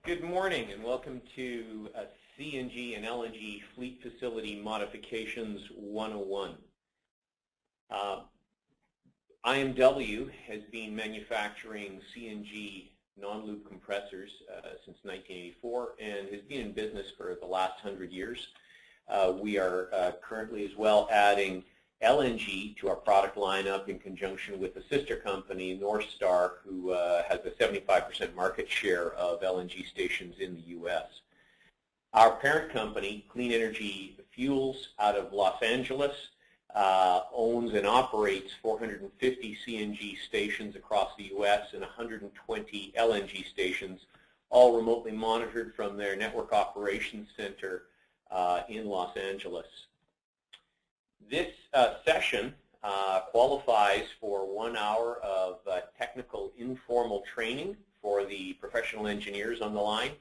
Good morning and welcome to CNG and LNG Fleet Facility Modifications 101. IMW has been manufacturing CNG non-loop compressors since 1984 and has been in business for the last 100 years. We are currently as well adding LNG to our product lineup in conjunction with a sister company, North Star, who has a 75% market share of LNG stations in the U.S. Our parent company, Clean Energy Fuels out of Los Angeles, owns and operates 450 CNG stations across the U.S. and 120 LNG stations, all remotely monitored from their network operations center in Los Angeles. This session qualifies for 1 hour of technical informal training for the professional engineers on the line.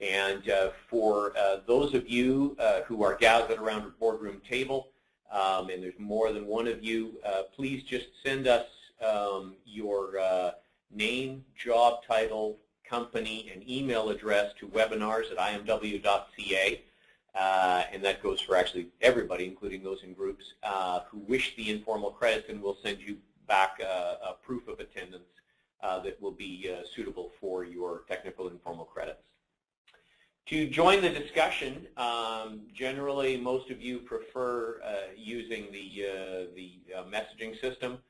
And for those of you who are gathered around a boardroom table, and there's more than one of you, please just send us your name, job title, company, and email address to webinars@imw.ca. And that goes for actually everybody, including those in groups, who wish the informal credits, and we'll send you back a proof of attendance that will be suitable for your technical informal credits. To join the discussion, generally most of you prefer using the messaging system.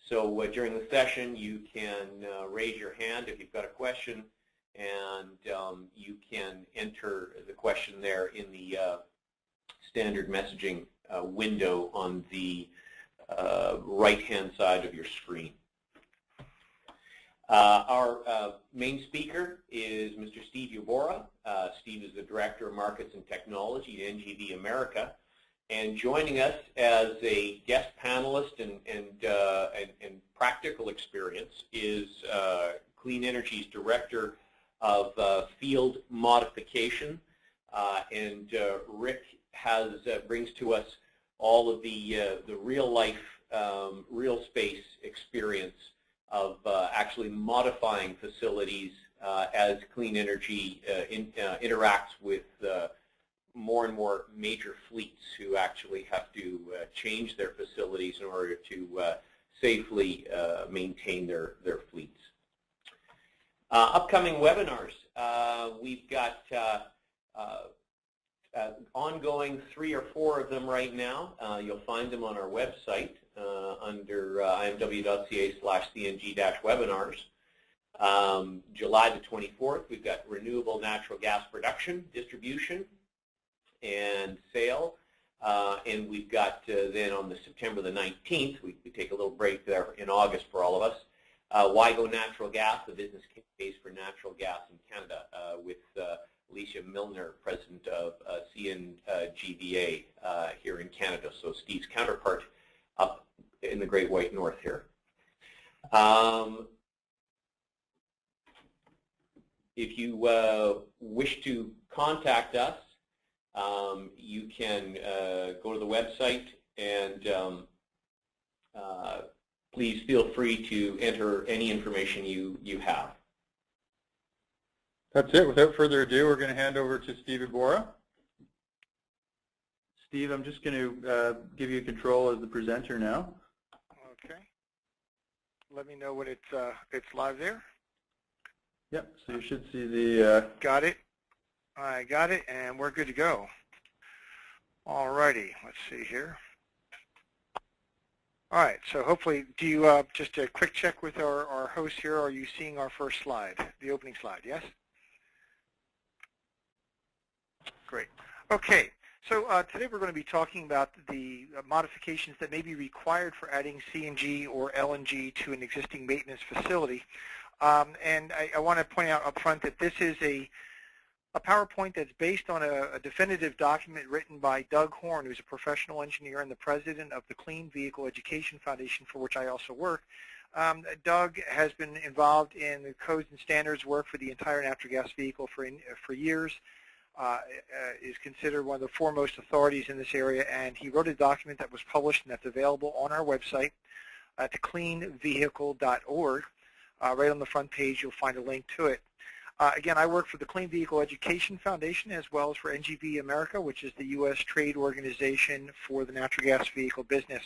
So during the session, you can raise your hand if you've got a question, and you can enter the question there in the standard messaging window on the right-hand side of your screen. Our main speaker is Mr. Stephe Yborra. Steve is the Director of Markets and Technology at NGV America. And joining us as a guest panelist and practical experience is Clean Energy's Director of Field Modification. And Rick brings to us all of the real-life, real space experience of actually modifying facilities as Clean Energy interacts with more and more major fleets who actually have to change their facilities in order to safely maintain their fleets. Upcoming webinars, we've got ongoing 3 or 4 of them right now. You'll find them on our website under imw.ca/cng-webinars. July the 24th, we've got renewable natural gas production, distribution, and sale. And we've got then on the September the 19th, we take a little break there in August for all of us. Why Go Natural Gas, the business case for natural gas in Canada, with Alicia Milner, president of CNGVA here in Canada, so Steve's counterpart up in the Great White North here. If you wish to contact us, you can go to the website and please feel free to enter any information you have. That's it. Without further ado, we're going to hand over to Stephe Yborra. Steve, I'm just going to give you control as the presenter now. Okay. Let me know when it's live there. Yep. So you should see the. Got it. I got it, and we're good to go. All righty. Let's see here. All right, so hopefully, do you, just a quick check with our host here, are you seeing our first slide, the opening slide, yes? Great. Okay, so today we're going to be talking about the modifications that may be required for adding CNG or LNG to an existing maintenance facility. And I want to point out up front that this is a PowerPoint that's based on a definitive document written by Doug Horn, who's a professional engineer and the president of the Clean Vehicle Education Foundation, for which I also work. Doug has been involved in the codes and standards work for the entire natural gas vehicle for years, is considered one of the foremost authorities in this area, and he wrote a document that was published and that's available on our website at cleanvehicle.org. Right on the front page, you'll find a link to it. Again, I work for the Clean Vehicle Education Foundation as well as for NGV America, which is the U.S. trade organization for the natural gas vehicle business.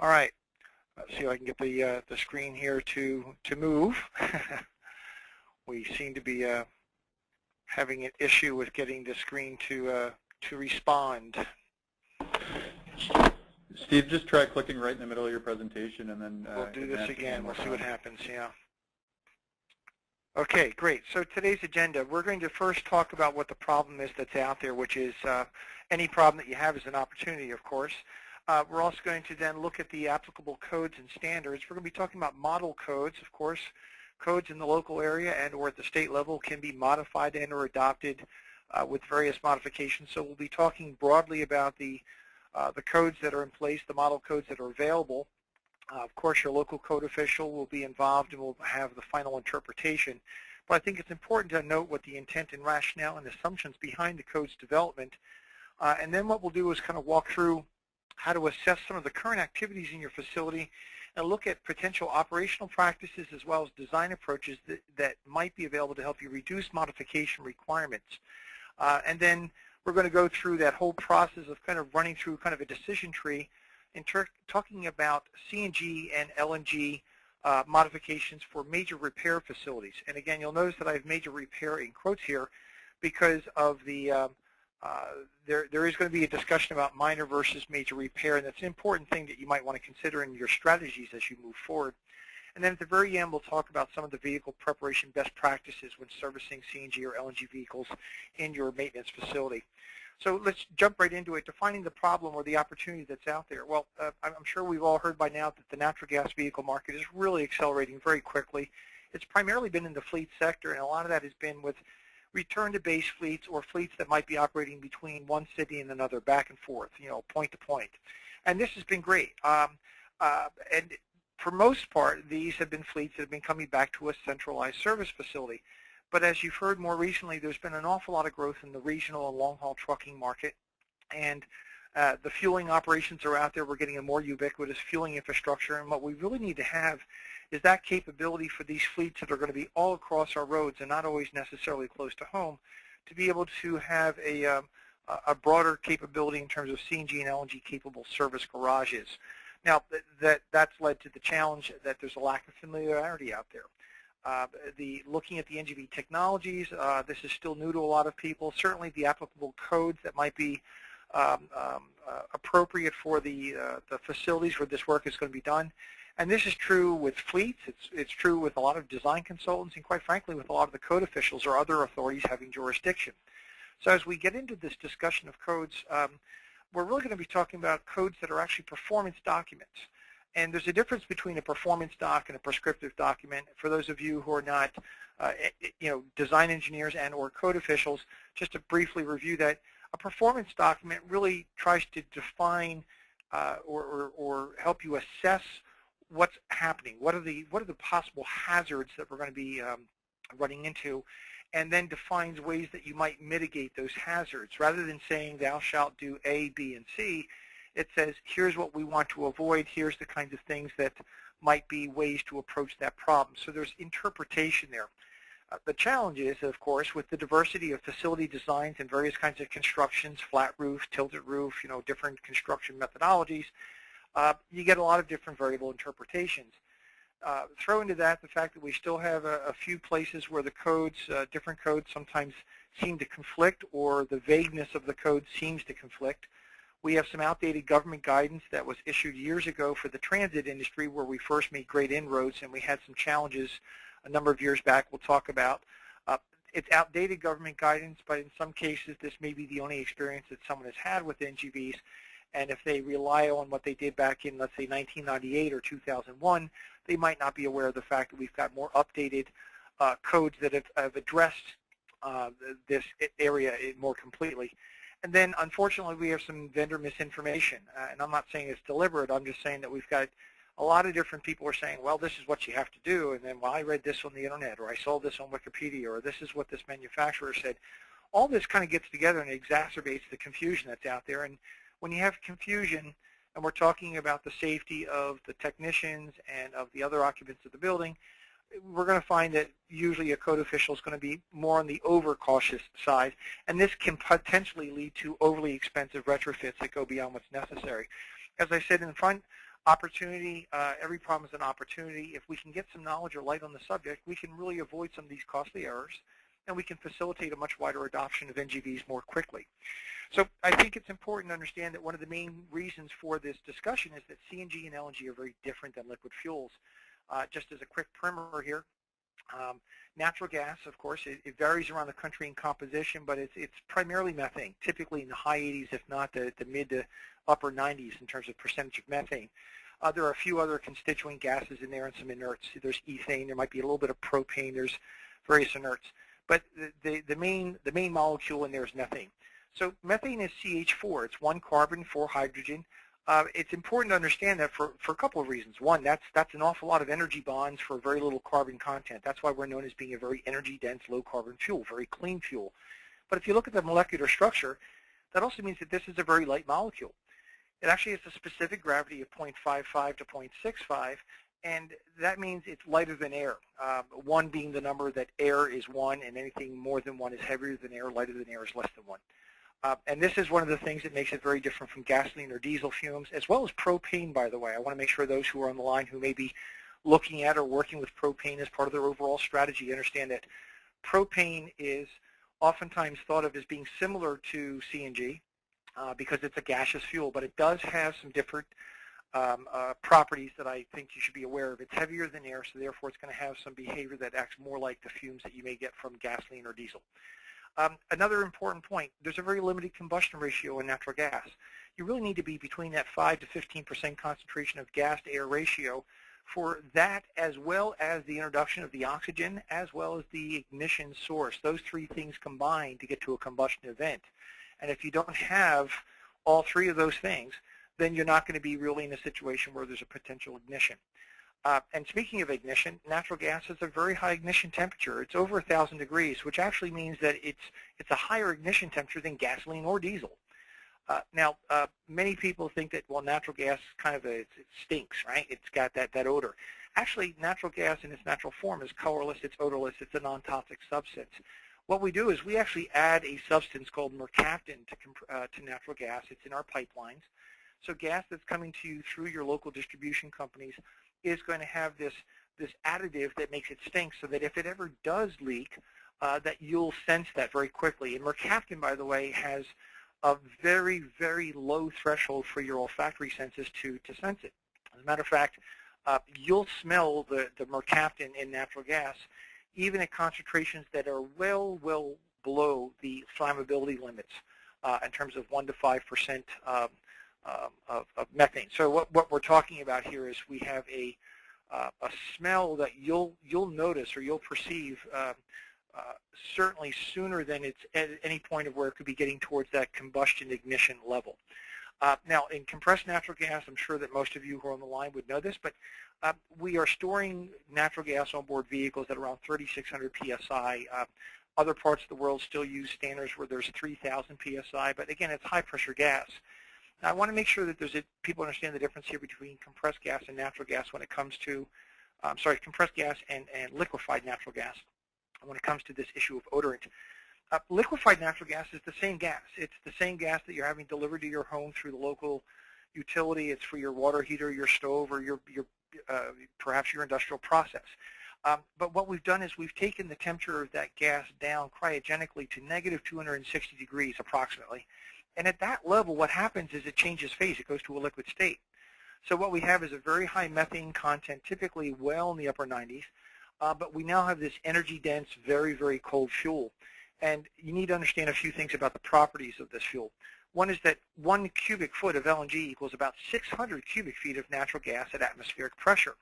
All right, let's see if I can get the screen here to move. We seem to be having an issue with getting the screen to respond. Steve, just try clicking right in the middle of your presentation and then we'll do this again. We'll see what happens. Yeah. Okay, great. So today's agenda, we're going to first talk about what the problem is that's out there, which is any problem that you have is an opportunity, of course. We're also going to then look at the applicable codes and standards. We're going to be talking about model codes, of course. Codes in the local area and or at the state level can be modified and or adopted with various modifications. So we'll be talking broadly about the codes that are in place, the model codes that are available. Of course, your local code official will be involved and will have the final interpretation. But I think it's important to note what the intent and rationale and assumptions behind the code's development. And then what we'll do is kind of walk through how to assess some of the current activities in your facility and look at potential operational practices as well as design approaches that might be available to help you reduce modification requirements. And then we're going to go through that whole process of kind of running through kind of a decision tree and talking about CNG and LNG modifications for major repair facilities. And again, you'll notice that I have major repair in quotes here because of the there is going to be a discussion about minor versus major repair, and that's an important thing that you might want to consider in your strategies as you move forward. And then at the very end, we'll talk about some of the vehicle preparation best practices when servicing CNG or LNG vehicles in your maintenance facility. So let's jump right into it, defining the problem or the opportunity that's out there. Well, I'm sure we've all heard by now that the natural gas vehicle market is really accelerating very quickly. It's primarily been in the fleet sector, and a lot of that has been with return to base fleets or fleets that might be operating between one city and another, back and forth, point to point. And this has been great. And for most part, these have been fleets that have been coming back to a centralized service facility. But as you've heard more recently, there's been an awful lot of growth in the regional and long-haul trucking market. And the fueling operations are out there. We're getting a more ubiquitous fueling infrastructure. And what we really need to have is that capability for these fleets that are going to be all across our roads and not always necessarily close to home, to be able to have a broader capability in terms of CNG and LNG capable service garages. Now, that's led to the challenge that there's a lack of familiarity out there. Looking at the NGV technologies, this is still new to a lot of people. Certainly the applicable codes that might be appropriate for the facilities where this work is going to be done. And this is true with fleets, it's true with a lot of design consultants, and quite frankly with a lot of the code officials or other authorities having jurisdiction. So as we get into this discussion of codes, we're really going to be talking about codes that are actually performance documents. And there's a difference between a performance doc and a prescriptive document. For those of you who are not design engineers and or code officials, just to briefly review that, a performance document really tries to define or help you assess what's happening, what are the possible hazards that we're going to be running into, and then defines ways that you might mitigate those hazards. Rather than saying thou shalt do A, B, and C, it says here's what we want to avoid, here's the kinds of things that might be ways to approach that problem. So there's interpretation there. The challenge is, of course, with the diversity of facility designs and various kinds of constructions, flat roof, tilted roof, different construction methodologies, you get a lot of different variable interpretations. Throw into that the fact that we still have a few places where the codes, different codes sometimes seem to conflict, or the vagueness of the code seems to conflict. We have some outdated government guidance that was issued years ago for the transit industry where we first made great inroads, and we had some challenges a number of years back we'll talk about. It's outdated government guidance, but in some cases this may be the only experience that someone has had with NGVs. And if they rely on what they did back in, let's say, 1998 or 2001, they might not be aware of the fact that we've got more updated codes that have addressed this area more completely. And then, unfortunately, we have some vendor misinformation. And I'm not saying it's deliberate. I'm just saying that we've got a lot of different people are saying, well, this is what you have to do. And then, well, I read this on the Internet, or I saw this on Wikipedia, or this is what this manufacturer said. All this kind of gets together and exacerbates the confusion that's out there. And when you have confusion, and we're talking about the safety of the technicians and of the other occupants of the building, we're going to find that usually a code official is going to be more on the overcautious side, and this can potentially lead to overly expensive retrofits that go beyond what's necessary. As I said in front, opportunity, every problem is an opportunity. If we can get some knowledge or light on the subject, we can really avoid some of these costly errors, and we can facilitate a much wider adoption of NGVs more quickly. So I think it's important to understand that one of the main reasons for this discussion is that CNG and LNG are very different than liquid fuels. Just as a quick primer here, natural gas, of course, it varies around the country in composition, but it's primarily methane, typically in the high 80s, if not the mid to upper 90s in terms of percentage of methane. There are a few other constituent gases in there and some inerts. There's ethane, there might be a little bit of propane, there's various inerts. But the main molecule in there is methane. So methane is CH4. It's 1 carbon, 4 hydrogen. It's important to understand that for a couple of reasons. One, that's an awful lot of energy bonds for very little carbon content. That's why we're known as being a very energy-dense, low-carbon fuel, very clean fuel. But if you look at the molecular structure, that also means that this is a very light molecule. It actually has a specific gravity of 0.55 to 0.65, and that means it's lighter than air. 1 being the number that air is 1, and anything more than 1 is heavier than air, lighter than air is less than 1. And this is one of the things that makes it very different from gasoline or diesel fumes, as well as propane, by the way. I want to make sure those who are on the line who may be looking at or working with propane as part of their overall strategy understand that propane is oftentimes thought of as being similar to CNG because it's a gaseous fuel, but it does have some different properties that I think you should be aware of. It's heavier than air, so therefore it's going to have some behavior that acts more like the fumes that you may get from gasoline or diesel. Another important point, there's a very limited combustion ratio in natural gas. You really need to be between that 5 to 15% concentration of gas to air ratio for that, as well as the introduction of the oxygen, as well as the ignition source. Those three things combine to get to a combustion event. And if you don't have all three of those things, then you're not going to be really in a situation where there's a potential ignition. And speaking of ignition, natural gas has a very high ignition temperature. It's over 1,000 degrees, which actually means that it's a higher ignition temperature than gasoline or diesel. Now, many people think that, well, natural gas kind of it stinks, right? It's got that odor. Actually, natural gas in its natural form is colorless, it's odorless, it's a non-toxic substance. What we do is we actually add a substance called mercaptan to natural gas. It's in our pipelines. So gas that's coming to you through your local distribution companies is going to have this additive that makes it stink, so that if it ever does leak, that you'll sense that very quickly. And mercaptan, by the way, has a very, very low threshold for your olfactory senses to sense it. As a matter of fact, you'll smell the mercaptan in natural gas even at concentrations that are well below the flammability limits in terms of 1 to 5% of methane. So what we're talking about here is we have a smell that you'll notice or you'll perceive certainly sooner than it's at any point of where it could be getting towards that combustion ignition level. Now, in compressed natural gas, I'm sure that most of you who are on the line would know this, but we are storing natural gas on board vehicles at around 3,600 psi. Other parts of the world still use standards where there's 3,000 psi, but again, it's high pressure gas. Now, I want to make sure that people understand the difference here between compressed gas and natural gas when it comes to, compressed gas and liquefied natural gas when it comes to this issue of odorant. Liquefied natural gas is the same gas. It's the same gas that you're having delivered to your home through the local utility. It's for your water heater, your stove, or perhaps your industrial process. But what we've done is we've taken the temperature of that gas down cryogenically to negative 260 degrees approximately. And at that level, what happens is it changes phase. It goes to a liquid state. So what we have is a very high methane content, typically well in the upper 90s. But we now have this energy-dense, very, very cold fuel. And you need to understand a few things about the properties of this fuel. One is that 1 cubic foot of LNG equals about 600 cubic feet of natural gas at atmospheric pressure.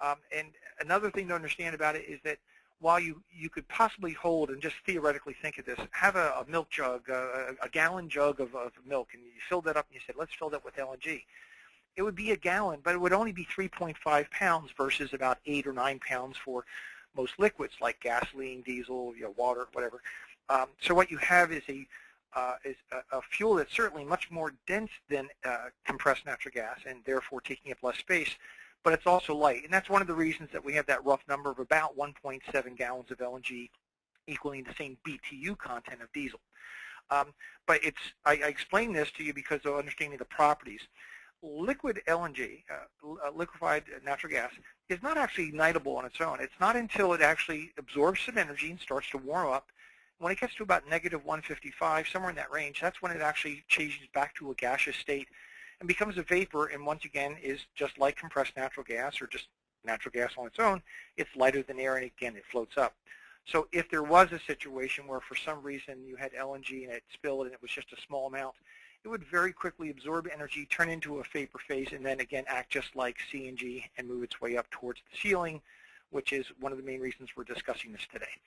And another thing to understand about it is that while you could possibly hold, and just theoretically think of this, have a milk jug, a gallon jug of milk, and you filled that up and you said, let's fill that with LNG. It would be a gallon, but it would only be 3.5 pounds versus about 8 or 9 pounds for most liquids like gasoline, diesel, water, whatever. So what you have is a fuel that's certainly much more dense than compressed natural gas and therefore taking up less space, but it's also light. And that's one of the reasons that we have that rough number of about 1.7 gallons of LNG equaling the same BTU content of diesel. But I explain this to you because of understanding the properties. Liquid LNG, liquefied natural gas, is not actually ignitable on its own. It's not until it actually absorbs some energy and starts to warm up. When it gets to about negative 155, somewhere in that range, that's when it actually changes back to a gaseous state and becomes a vapor, and once again is just like compressed natural gas or just natural gas on its own. It's lighter than air, and again, it floats up. So if there was a situation where for some reason you had LNG and it spilled and it was just a small amount, it would very quickly absorb energy, turn into a vapor phase, and then again act just like CNG and move its way up towards the ceiling, which is one of the main reasons we're discussing this today.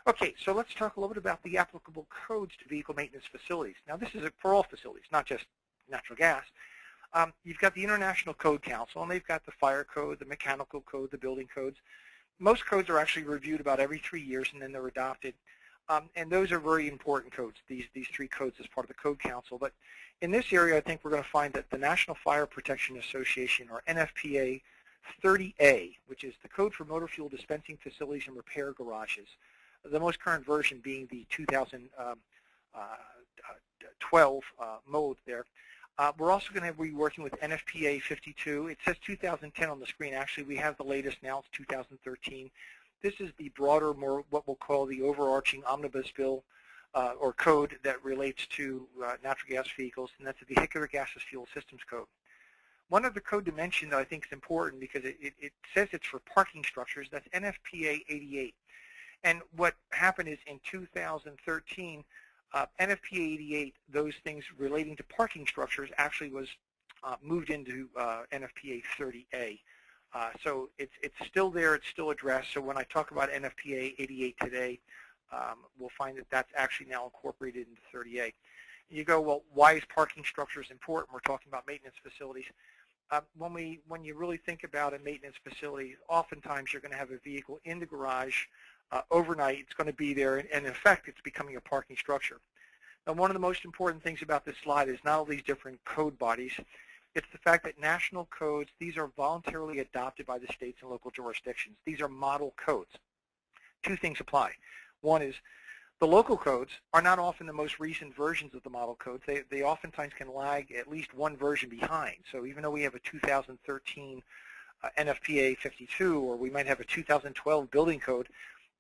Okay, so let's talk a little bit about the applicable codes to vehicle maintenance facilities. Now this is for all facilities, not just natural gas. You've got the International Code Council, and they've got the fire code, the mechanical code, the building codes. Most codes are actually reviewed about every 3 years, and then they're adopted. And those are very important codes, these 3 codes as part of the Code Council. But in this area, I think we're going to find that the National Fire Protection Association, or NFPA 30A, which is the Code for Motor Fuel Dispensing Facilities and Repair Garages, the most current version being the 2012 mode there. We're also going to be working with NFPA 52. It says 2010 on the screen. Actually, we have the latest now. It's 2013. This is the broader, more what we'll call the overarching omnibus bill or code that relates to natural gas vehicles, and that's the Vehicular Gaseous Fuel Systems Code. One other code to mention that I think is important because it says it's for parking structures. That's NFPA 88. And what happened is in 2013, NFPA 88, those things relating to parking structures actually was moved into NFPA 30A. So it's still there, it's still addressed. So when I talk about NFPA 88 today, we'll find that that's actually now incorporated into 30A. You go, well, why is parking structures important? We're talking about maintenance facilities. When you really think about a maintenance facility, oftentimes you're going to have a vehicle in the garage overnight. It's going to be there, and in effect, it's becoming a parking structure. Now, one of the most important things about this slide is not all these different code bodies. It's the fact that national codes, these are voluntarily adopted by the states and local jurisdictions. These are model codes. 2 things apply. One is the local codes are not often the most recent versions of the model codes. They oftentimes can lag at least 1 version behind. So even though we have a 2013 NFPA 52, or we might have a 2012 building code,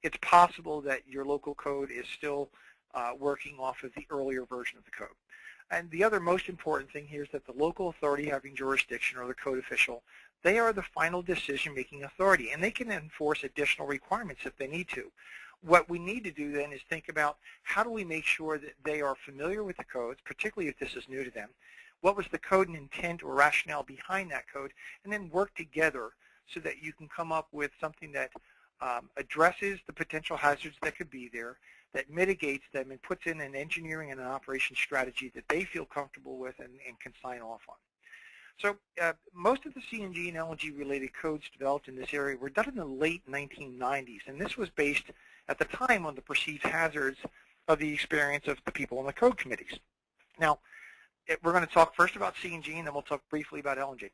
it's possible that your local code is still working off of the earlier version of the code. And the other most important thing here is that the local authority having jurisdiction, or the code official, they are the final decision-making authority, and they can enforce additional requirements if they need to. What we need to do then is think about how do we make sure that they are familiar with the codes, particularly if this is new to them. What was the code and intent or rationale behind that code, and then work together so that you can come up with something that addresses the potential hazards that could be there, that mitigates them, and puts in an engineering and an operations strategy that they feel comfortable with and can sign off on. So most of the CNG and LNG related codes developed in this area were done in the late 1990s, and this was based at the time on the perceived hazards of the experience of the people on the code committees. Now, we're going to talk first about CNG, and then we'll talk briefly about LNG.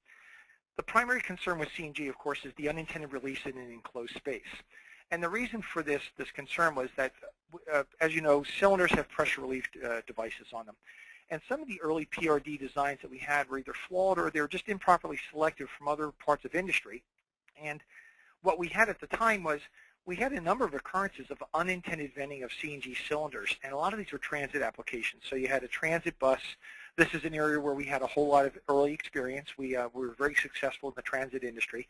The primary concern with CNG, of course, is the unintended release in an enclosed space. And the reason for this concern was that, as you know, cylinders have pressure relief devices on them. And some of the early PRD designs that we had were either flawed or they were just improperly selected from other parts of industry. And what we had at the time was we had a number of occurrences of unintended venting of CNG cylinders, and a lot of these were transit applications. So you had a transit bus. This is an area where we had a whole lot of early experience. We were very successful in the transit industry.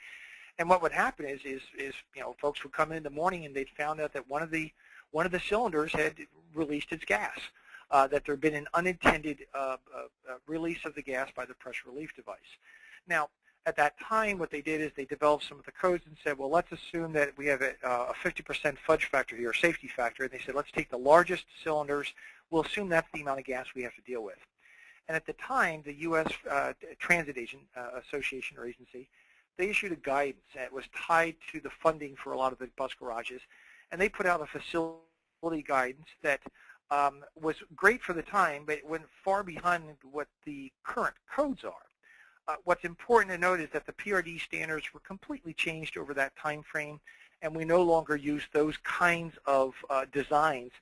And what would happen is you know, folks would come in the morning and they'd found out that one of the cylinders had released its gas, that there had been an unintended release of the gas by the pressure relief device. Now, at that time, what they did is they developed some of the codes and said, well, let's assume that we have a 50% fudge factor here, safety factor. And they said, let's take the largest cylinders. We'll assume that's the amount of gas we have to deal with. And at the time, the U.S. Transit Association or agency, they issued a guidance that was tied to the funding for a lot of the bus garages. And they put out a facility guidance that was great for the time, but it went far behind what the current codes are. What's important to note is that the PRD standards were completely changed over that time frame, and we no longer use those kinds of designs,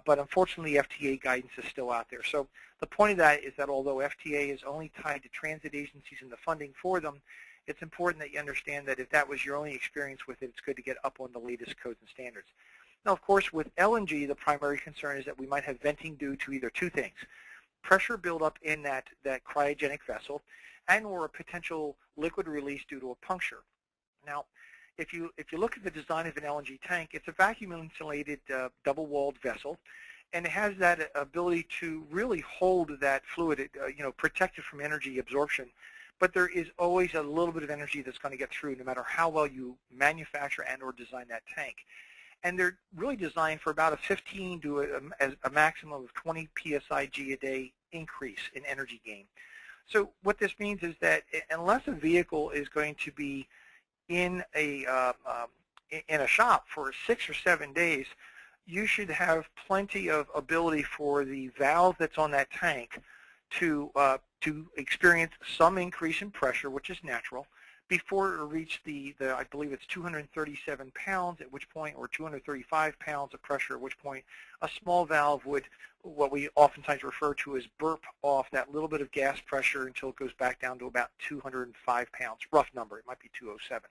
but unfortunately FTA guidance is still out there. So the point of that is that although FTA is only tied to transit agencies and the funding for them, it's important that you understand that if that was your only experience with it, it's good to get up on the latest codes and standards. Now, of course, with LNG, the primary concern is that we might have venting due to either two things: pressure buildup in that cryogenic vessel, and or a potential liquid release due to a puncture. Now, if you look at the design of an LNG tank, it's a vacuum-insulated double-walled vessel, and it has that ability to really hold that fluid, protect it from energy absorption. But there is always a little bit of energy that's going to get through, no matter how well you manufacture and or design that tank. And they're really designed for about a 15 to a maximum of 20 psig a day increase in energy gain. So what this means is that unless a vehicle is going to be in a shop for 6 or 7 days, you should have plenty of ability for the valve that's on that tank to experience some increase in pressure, which is natural, before it reaches I believe it's 237 pounds, at which point, or 235 pounds of pressure, at which point a small valve would, what we oftentimes refer to as burp off that little bit of gas pressure until it goes back down to about 205 pounds, rough number, it might be 207.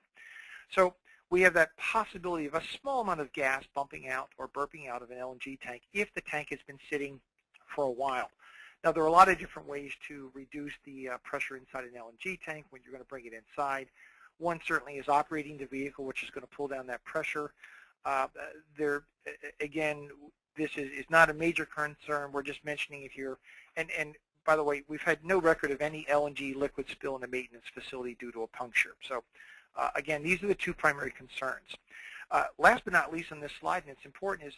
So we have that possibility of a small amount of gas bumping out or burping out of an LNG tank if the tank has been sitting for a while. Now, there are a lot of different ways to reduce the pressure inside an LNG tank when you're going to bring it inside. One certainly is operating the vehicle, which is going to pull down that pressure. Again, this is not a major concern. We're just mentioning it here. And by the way, we've had no record of any LNG liquid spill in a maintenance facility due to a puncture. So again, these are the two primary concerns. Last but not least on this slide, and it's important, is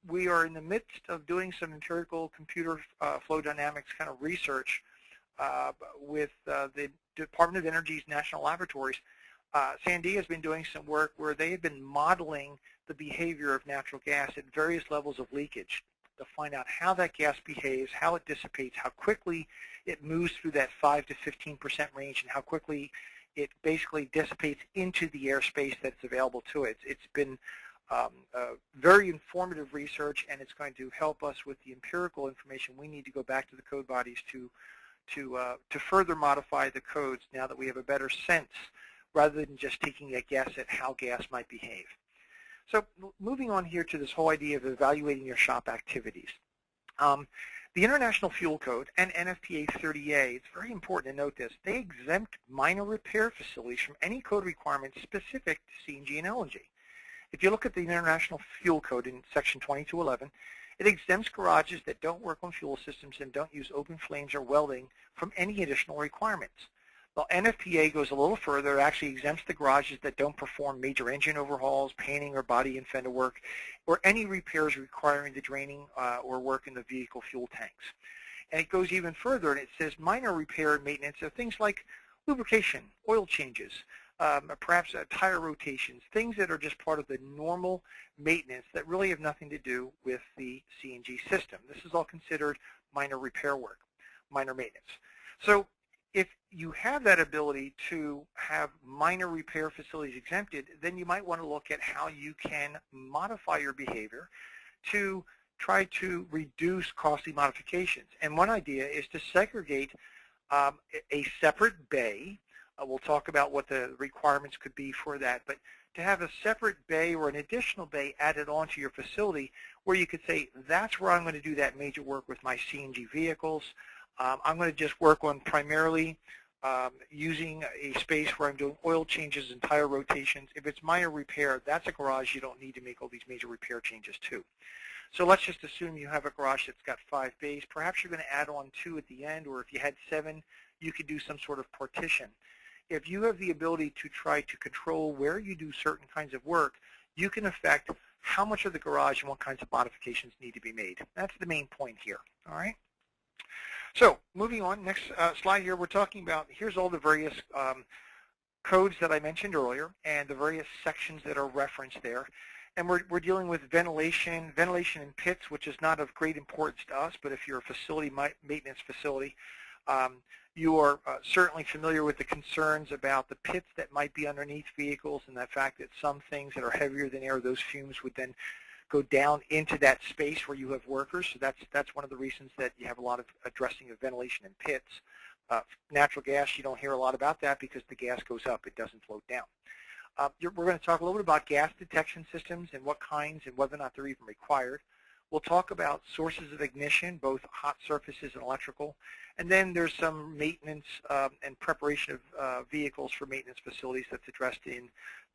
we are in the midst of doing some empirical computer flow dynamics kind of research with the Department of Energy's national laboratories. Sandy has been doing some work where they have been modeling the behavior of natural gas at various levels of leakage to find out how that gas behaves, how it dissipates, how quickly it moves through that 5 to 15% range, and how quickly it basically dissipates into the airspace that's available to it. It's been very informative research, and it's going to help us with the empirical information we need to go back to the code bodies to further modify the codes now that we have a better sense, rather than just taking a guess at how gas might behave. So moving on here to this whole idea of evaluating your shop activities. The International Fuel Code and NFPA 30A, it's very important to note this, they exempt minor repair facilities from any code requirements specific to CNG and LNG. If you look at the International Fuel Code in Section 2211, it exempts garages that don't work on fuel systems and don't use open flames or welding from any additional requirements. Well, NFPA goes a little further. It actually exempts the garages that don't perform major engine overhauls, painting or body and fender work, or any repairs requiring the draining or work in the vehicle fuel tanks. And it goes even further, and it says minor repair and maintenance of things like lubrication, oil changes, perhaps tire rotations, things that are just part of the normal maintenance that really have nothing to do with the CNG system. This is all considered minor repair work, minor maintenance. So if you have that ability to have minor repair facilities exempted, then you might want to look at how you can modify your behavior to try to reduce costly modifications. And one idea is to segregate a separate bay. We'll talk about what the requirements could be for that, but to have a separate bay or an additional bay added onto your facility where you could say, that's where I'm going to do that major work with my CNG vehicles. I'm going to just work on primarily using a space where I'm doing oil changes and tire rotations. If it's minor repair, that's a garage you don't need to make all these major repair changes to. So let's just assume you have a garage that's got 5 bays. Perhaps you're going to add on 2 at the end, or if you had 7, you could do some sort of partition. If you have the ability to try to control where you do certain kinds of work, you can affect how much of the garage and what kinds of modifications need to be made. That's the main point here, all right? So moving on, next slide here, we're talking about, here's all the various codes that I mentioned earlier and the various sections that are referenced there. And we're dealing with ventilation in pits, which is not of great importance to us, but if you're a facility maintenance facility, You are certainly familiar with the concerns about the pits that might be underneath vehicles and the fact that some things that are heavier than air, those fumes would then go down into that space where you have workers. So that's one of the reasons that you have a lot of addressing of ventilation in pits. Natural gas, you don't hear a lot about that because the gas goes up. It doesn't float down. We're going to talk a little bit about gas detection systems and what kinds and whether or not they're even required. We'll talk about sources of ignition, both hot surfaces and electrical. And then there's some maintenance and preparation of vehicles for maintenance facilities that's addressed in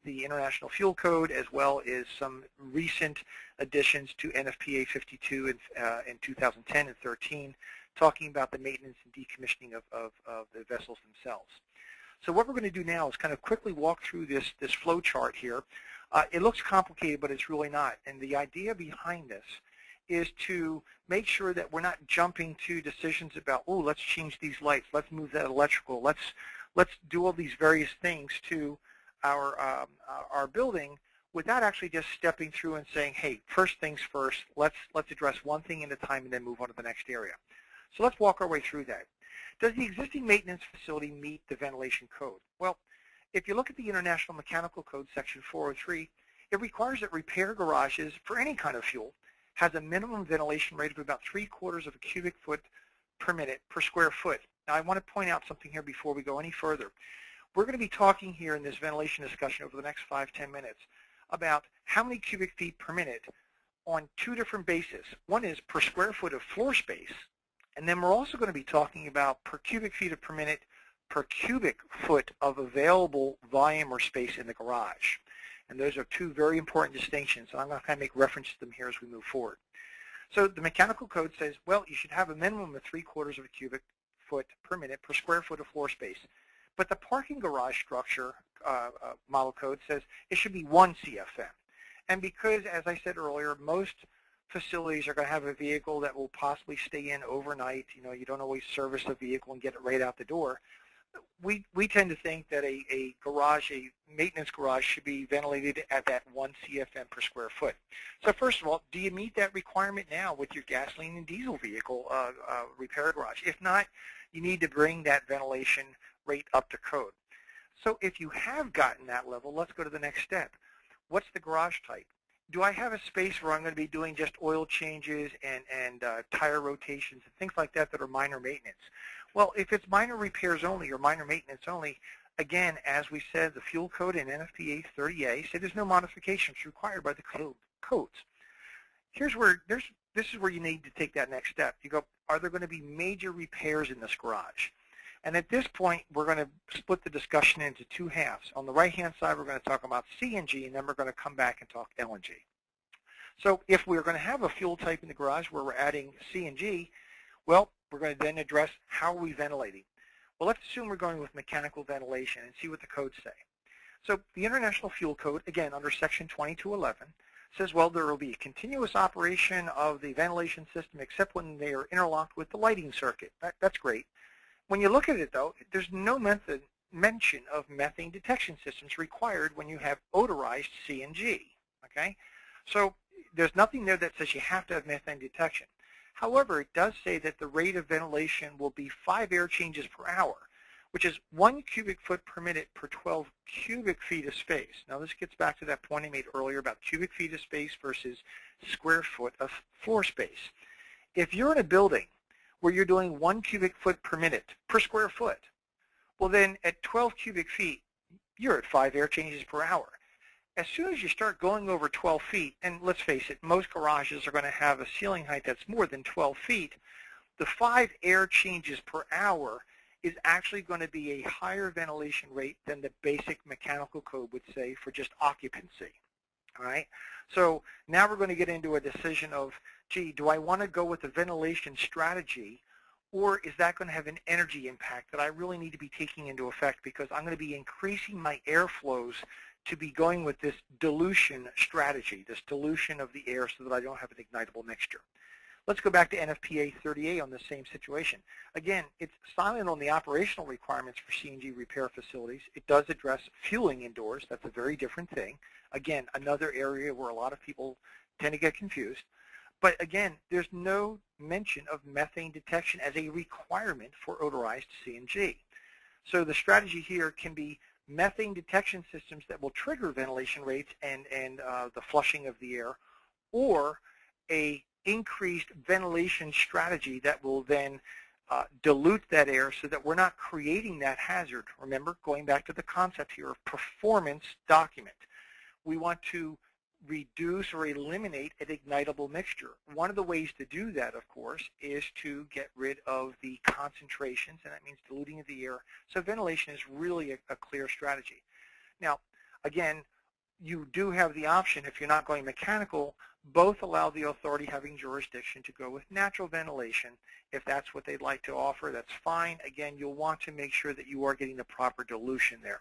the International Fuel Code, as well as some recent additions to NFPA 52 in 2010 and 13, talking about the maintenance and decommissioning of the vessels themselves. So what we're going to do now is kind of quickly walk through this flow chart here. It looks complicated, but it's really not. And the idea behind this is to make sure that we're not jumping to decisions about, oh, let's change these lights, let's move that electrical, let's do all these various things to our building without actually just stepping through and saying, hey, first things first, let's address one thing at a time and then move on to the next area. So let's walk our way through that. Does the existing maintenance facility meet the ventilation code? Well, if you look at the International Mechanical Code, Section 403, it requires that repair garages for any kind of fuel has a minimum ventilation rate of about 3/4 of a cubic foot per minute per square foot. Now, I want to point out something here before we go any further. We're going to be talking here in this ventilation discussion over the next 5-10 minutes about how many cubic feet per minute on two different bases. One is per square foot of floor space, and then we're also going to be talking about per cubic feet per minute per cubic foot of available volume or space in the garage. And those are two very important distinctions, and I'm going to kind of make reference to them here as we move forward. So the mechanical code says, well, you should have a minimum of 3/4 of a cubic foot per minute per square foot of floor space. But the parking garage structure model code says it should be 1 CFM. And because, as I said earlier, most facilities are going to have a vehicle that will possibly stay in overnight. You know, you don't always service a vehicle and get it right out the door. We tend to think that a maintenance garage should be ventilated at that 1 CFM per square foot. So first of all, do you meet that requirement now with your gasoline and diesel vehicle repair garage? If not, you need to bring that ventilation rate up to code. So if you have gotten that level, let's go to the next step. What's the garage type? Do I have a space where I'm going to be doing just oil changes and tire rotations and things like that are minor maintenance? Well, if it's minor repairs only or minor maintenance only, again, as we said, the fuel code in NFPA 30A said there's no modifications required by the codes. This is where you need to take that next step. You go, are there going to be major repairs in this garage? And at this point, we're going to split the discussion into two halves. On the right-hand side, we're going to talk about CNG, and then we're going to come back and talk LNG. So if we're going to have a fuel type in the garage where we're adding CNG, well, we're going to then address how are we ventilating. Well, let's assume we're going with mechanical ventilation and see what the codes say. So the International Fuel Code, again, under Section 2211, says, well, there will be a continuous operation of the ventilation system except when they are interlocked with the lighting circuit. That's great. When you look at it, though, there's no mention of methane detection systems required when you have odorized CNG, okay? So there's nothing there that says you have to have methane detection. However, it does say that the rate of ventilation will be 5 air changes per hour, which is 1 cubic foot per minute per 12 cubic feet of space. Now, this gets back to that point I made earlier about cubic feet of space versus square foot of floor space. If you're in a building where you're doing 1 cubic foot per minute per square foot, well, then at 12 cubic feet, you're at 5 air changes per hour. As soon as you start going over 12 feet, and let's face it, most garages are going to have a ceiling height that's more than 12 feet, the 5 air changes per hour is actually going to be a higher ventilation rate than the basic mechanical code would say for just occupancy. All right? So now we're going to get into a decision of, gee, do I want to go with a ventilation strategy, or is that going to have an energy impact that I really need to be taking into effect because I'm going to be increasing my airflows to be going with this dilution strategy, this dilution of the air so that I don't have an ignitable mixture. Let's go back to NFPA 30A on the same situation. Again, it's silent on the operational requirements for CNG repair facilities. It does address fueling indoors. That's a very different thing. Again, another area where a lot of people tend to get confused. But again, there's no mention of methane detection as a requirement for odorized CNG. So the strategy here can be methane detection systems that will trigger ventilation rates and the flushing of the air, or a increased ventilation strategy that will then dilute that air so that we're not creating that hazard. Remember, going back to the concept here of performance document, we want to reduce or eliminate an ignitable mixture. One of the ways to do that, of course, is to get rid of the concentrations, and that means diluting of the air. So ventilation is really a clear strategy. Now, again, you do have the option, if you're not going mechanical, both allow the authority having jurisdiction to go with natural ventilation. If that's what they'd like to offer, that's fine. Again, you'll want to make sure that you are getting the proper dilution there.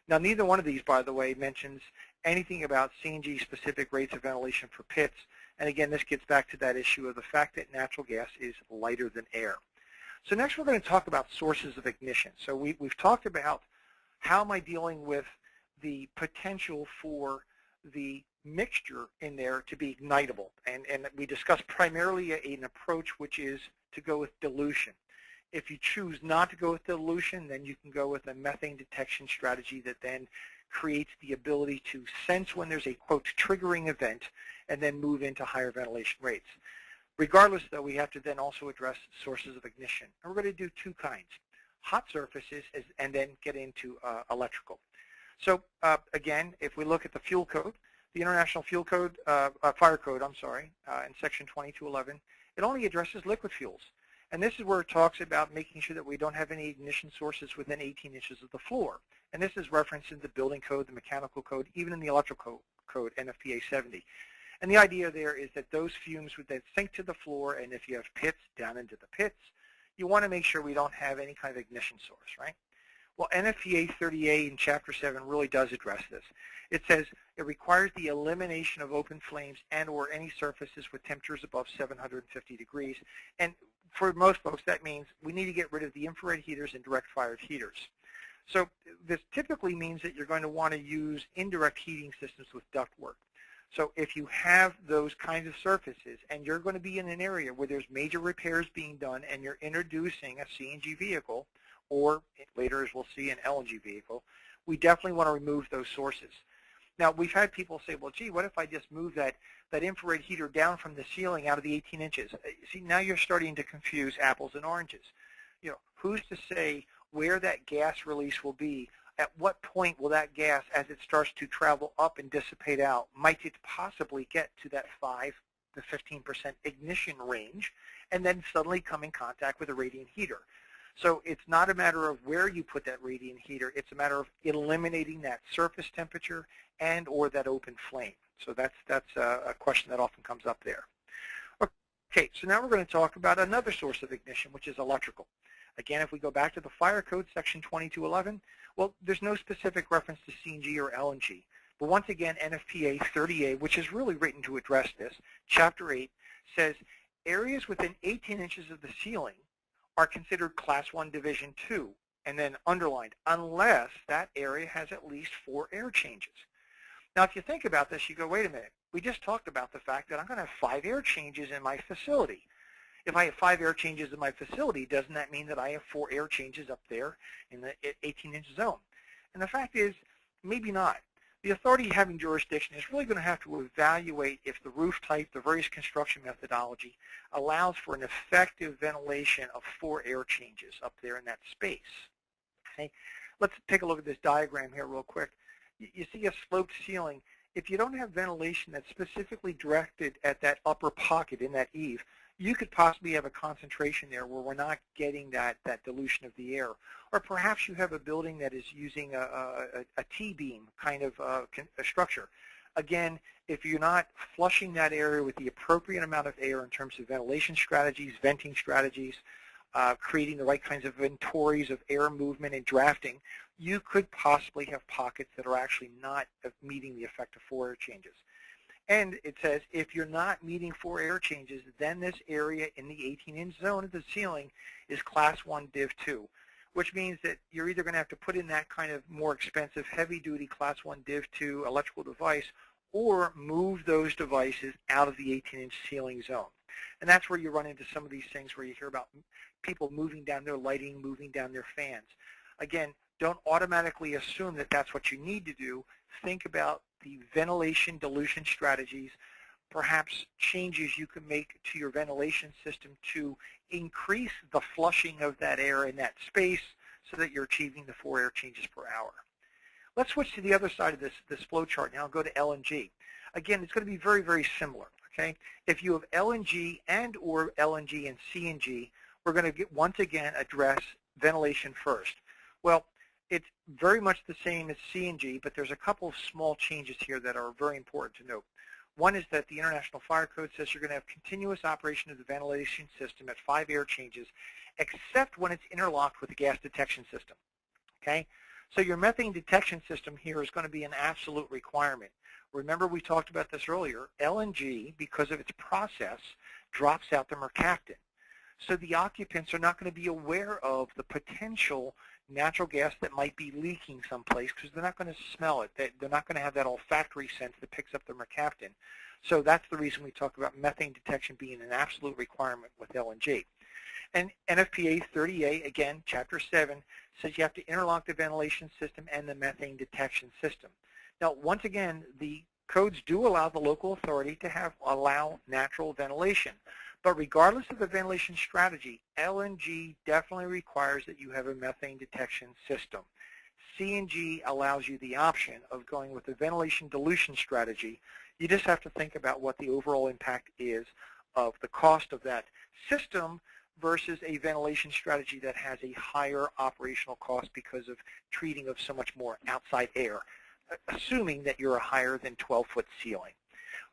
Now, neither one of these, by the way, mentions anything about CNG-specific rates of ventilation for pits. And again, this gets back to that issue of the fact that natural gas is lighter than air. So next we're going to talk about sources of ignition. So we've talked about how am I dealing with the potential for the mixture in there to be ignitable. And we discussed primarily an approach which is to go with dilution. If you choose not to go with dilution, then you can go with a methane detection strategy that then creates the ability to sense when there's a, quote, triggering event and then move into higher ventilation rates. Regardless, though, we have to then also address sources of ignition. And we're going to do two kinds, hot surfaces and then get into electrical. So again, if we look at the fuel code, the International Fuel Code, Fire Code, I'm sorry, in Section 2211, it only addresses liquid fuels. And this is where it talks about making sure that we don't have any ignition sources within 18 inches of the floor. And this is referenced in the building code, the mechanical code, even in the electrical code, NFPA 70. And the idea there is that those fumes would then sink to the floor, and if you have pits, down into the pits, you want to make sure we don't have any kind of ignition source, right? Well, NFPA 30A in Chapter 7 really does address this. It says it requires the elimination of open flames and or any surfaces with temperatures above 750 degrees. And for most folks, that means we need to get rid of the infrared heaters and direct fired heaters. So this typically means that you're going to want to use indirect heating systems with ductwork. So if you have those kinds of surfaces and you're going to be in an area where there's major repairs being done and you're introducing a CNG vehicle, or later as we'll see an LNG vehicle, we definitely want to remove those sources. Now, we've had people say, well, gee, what if I just move that infrared heater down from the ceiling out of the 18 inches? See, now you're starting to confuse apples and oranges. You know, who's to say where that gas release will be? At what point will that gas, as it starts to travel up and dissipate out, might it possibly get to that 5 to 15% ignition range and then suddenly come in contact with a radiant heater? So it's not a matter of where you put that radiant heater. It's a matter of eliminating that surface temperature and or that open flame. So that's a question that often comes up there. Okay, so now we're going to talk about another source of ignition, which is electrical. Again, if we go back to the Fire Code, Section 2211, well, there's no specific reference to CNG or LNG. But once again, NFPA 30A, which is really written to address this, Chapter 8, says areas within 18 inches of the ceiling are considered Class 1 Division 2, and then underlined, unless that area has at least 4 air changes. Now, if you think about this, you go, wait a minute. We just talked about the fact that I'm going to have 5 air changes in my facility. If I have 5 air changes in my facility, doesn't that mean that I have 4 air changes up there in the 18-inch zone? And the fact is, maybe not. The authority having jurisdiction is really going to have to evaluate if the roof type, the various construction methodology, allows for an effective ventilation of 4 air changes up there in that space. Okay? Let's take a look at this diagram here real quick. You see a sloped ceiling. If you don't have ventilation that's specifically directed at that upper pocket in that eave, you could possibly have a concentration there where we're not getting that dilution of the air. Or perhaps you have a building that is using a T-beam kind of a structure. Again, if you're not flushing that area with the appropriate amount of air in terms of ventilation strategies, venting strategies, creating the right kinds of inventories of air movement and drafting, you could possibly have pockets that are actually not meeting the effect of 4 air changes. And it says if you're not meeting 4 air changes, then this area in the 18-inch zone of the ceiling is Class 1 Div 2, which means that you're either going to have to put in that kind of more expensive, heavy-duty Class 1 Div 2 electrical device, or move those devices out of the 18-inch ceiling zone. And that's where you run into some of these things where you hear about people moving down their lighting, moving down their fans. Again, don't automatically assume that that's what you need to do. Think about the ventilation dilution strategies, perhaps changes you can make to your ventilation system to increase the flushing of that air in that space so that you're achieving the 4 air changes per hour. Let's switch to the other side of this flow chart now and go to LNG. Again, it's going to be very, very similar. Okay? If you have LNG and or LNG and CNG, we're going to once again address ventilation first. Well, it's very much the same as CNG, but there's a couple of small changes here that are very important to note. One is that the International Fire Code says you're going to have continuous operation of the ventilation system at 5 air changes, except when it's interlocked with the gas detection system. Okay? So your methane detection system here is going to be an absolute requirement. Remember, we talked about this earlier. LNG, because of its process, drops out the mercaptan. So the occupants are not going to be aware of the potential natural gas that might be leaking someplace because they're not going to smell it. They're not going to have that olfactory sense that picks up the mercaptan. So that's the reason we talk about methane detection being an absolute requirement with LNG. And NFPA 30A, again, Chapter 7, says you have to interlock the ventilation system and the methane detection system. Now, once again, the codes do allow the local authority to allow natural ventilation. But regardless of the ventilation strategy, LNG definitely requires that you have a methane detection system. CNG allows you the option of going with the ventilation dilution strategy. You just have to think about what the overall impact is of the cost of that system versus a ventilation strategy that has a higher operational cost because of treating of so much more outside air, assuming that you're a higher than 12-foot ceiling.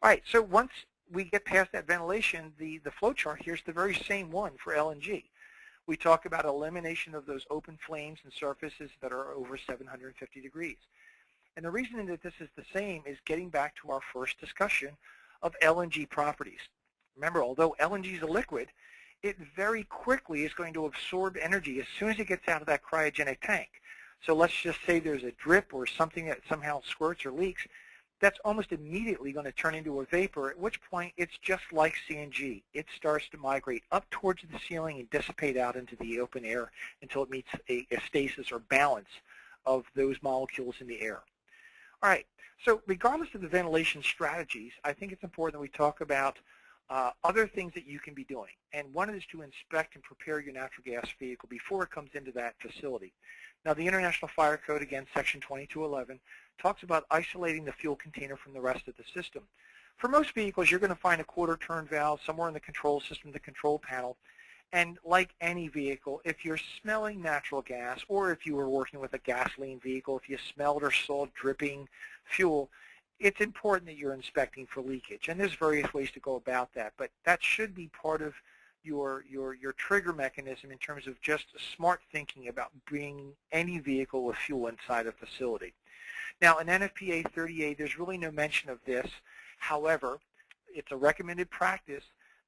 All right, so once we get past that ventilation, the flow chart here's the very same one for LNG. We talk about elimination of those open flames and surfaces that are over 750 degrees. And the reason that this is the same is getting back to our first discussion of LNG properties. Remember, although LNG is a liquid, it very quickly is going to absorb energy as soon as it gets out of that cryogenic tank. So let's just say there's a drip or something that somehow squirts or leaks. That's almost immediately going to turn into a vapor, at which point it's just like CNG. It starts to migrate up towards the ceiling and dissipate out into the open air until it meets a stasis or balance of those molecules in the air. All right, so regardless of the ventilation strategies, I think it's important that we talk about other things that you can be doing. And one is to inspect and prepare your natural gas vehicle before it comes into that facility. Now, the International Fire Code, again, Section 2211, talks about isolating the fuel container from the rest of the system. For most vehicles, you're going to find a quarter-turn valve somewhere in the control system, the control panel. And like any vehicle, if you're smelling natural gas, or if you were working with a gasoline vehicle, if you smelled or saw dripping fuel, it's important that you're inspecting for leakage. And there's various ways to go about that, but that should be part of your trigger mechanism in terms of just smart thinking about bringing any vehicle with fuel inside a facility. Now, in NFPA 30A, there's really no mention of this. However, it's a recommended practice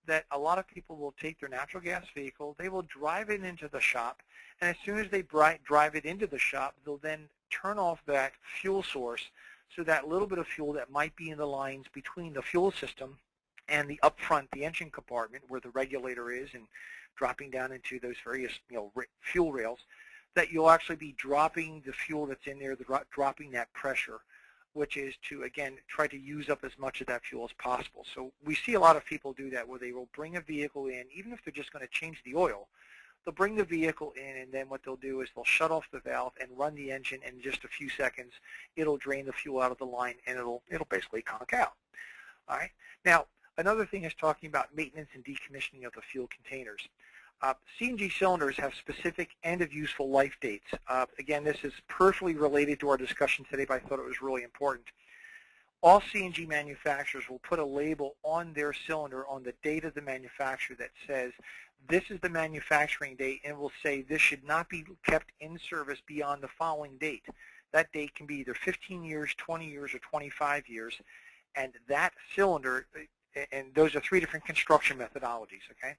that a lot of people will take their natural gas vehicle, they will drive it into the shop, and as soon as they drive it into the shop, they'll then turn off that fuel source so that little bit of fuel that might be in the lines between the fuel system and the up front, the engine compartment where the regulator is and dropping down into those various fuel rails, that you'll actually be dropping the fuel that's in there, dropping that pressure, which is to, again, try to use up as much of that fuel as possible. So we see a lot of people do that where they will bring a vehicle in, even if they're just going to change the oil, they'll bring the vehicle in, and then what they'll do is they'll shut off the valve and run the engine, and in just a few seconds it'll drain the fuel out of the line and it'll basically conk out. All right. Now, another thing is talking about maintenance and decommissioning of the fuel containers. CNG cylinders have specific end of useful life dates. Again, this is peripherally related to our discussion today, but I thought it was really important. All CNG manufacturers will put a label on their cylinder on the date of the manufacture that says this is the manufacturing date, and will say this should not be kept in service beyond the following date. That date can be either 15 years, 20 years, or 25 years, and that cylinder, and those are 3 different construction methodologies, okay?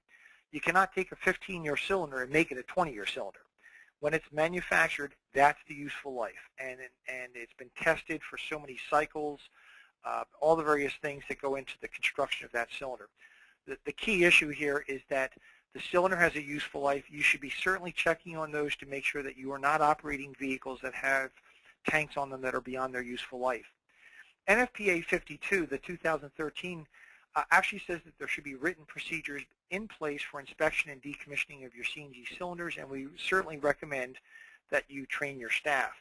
You cannot take a 15-year cylinder and make it a 20-year cylinder. When it's manufactured, that's the useful life, and it's been tested for so many cycles. all the various things that go into the construction of that cylinder. The key issue here is that the cylinder has a useful life. You should be certainly checking on those to make sure that you are not operating vehicles that have tanks on them that are beyond their useful life. NFPA 52, the 2013, actually says that there should be written procedures in place for inspection and decommissioning of your CNG cylinders, and we certainly recommend that you train your staff.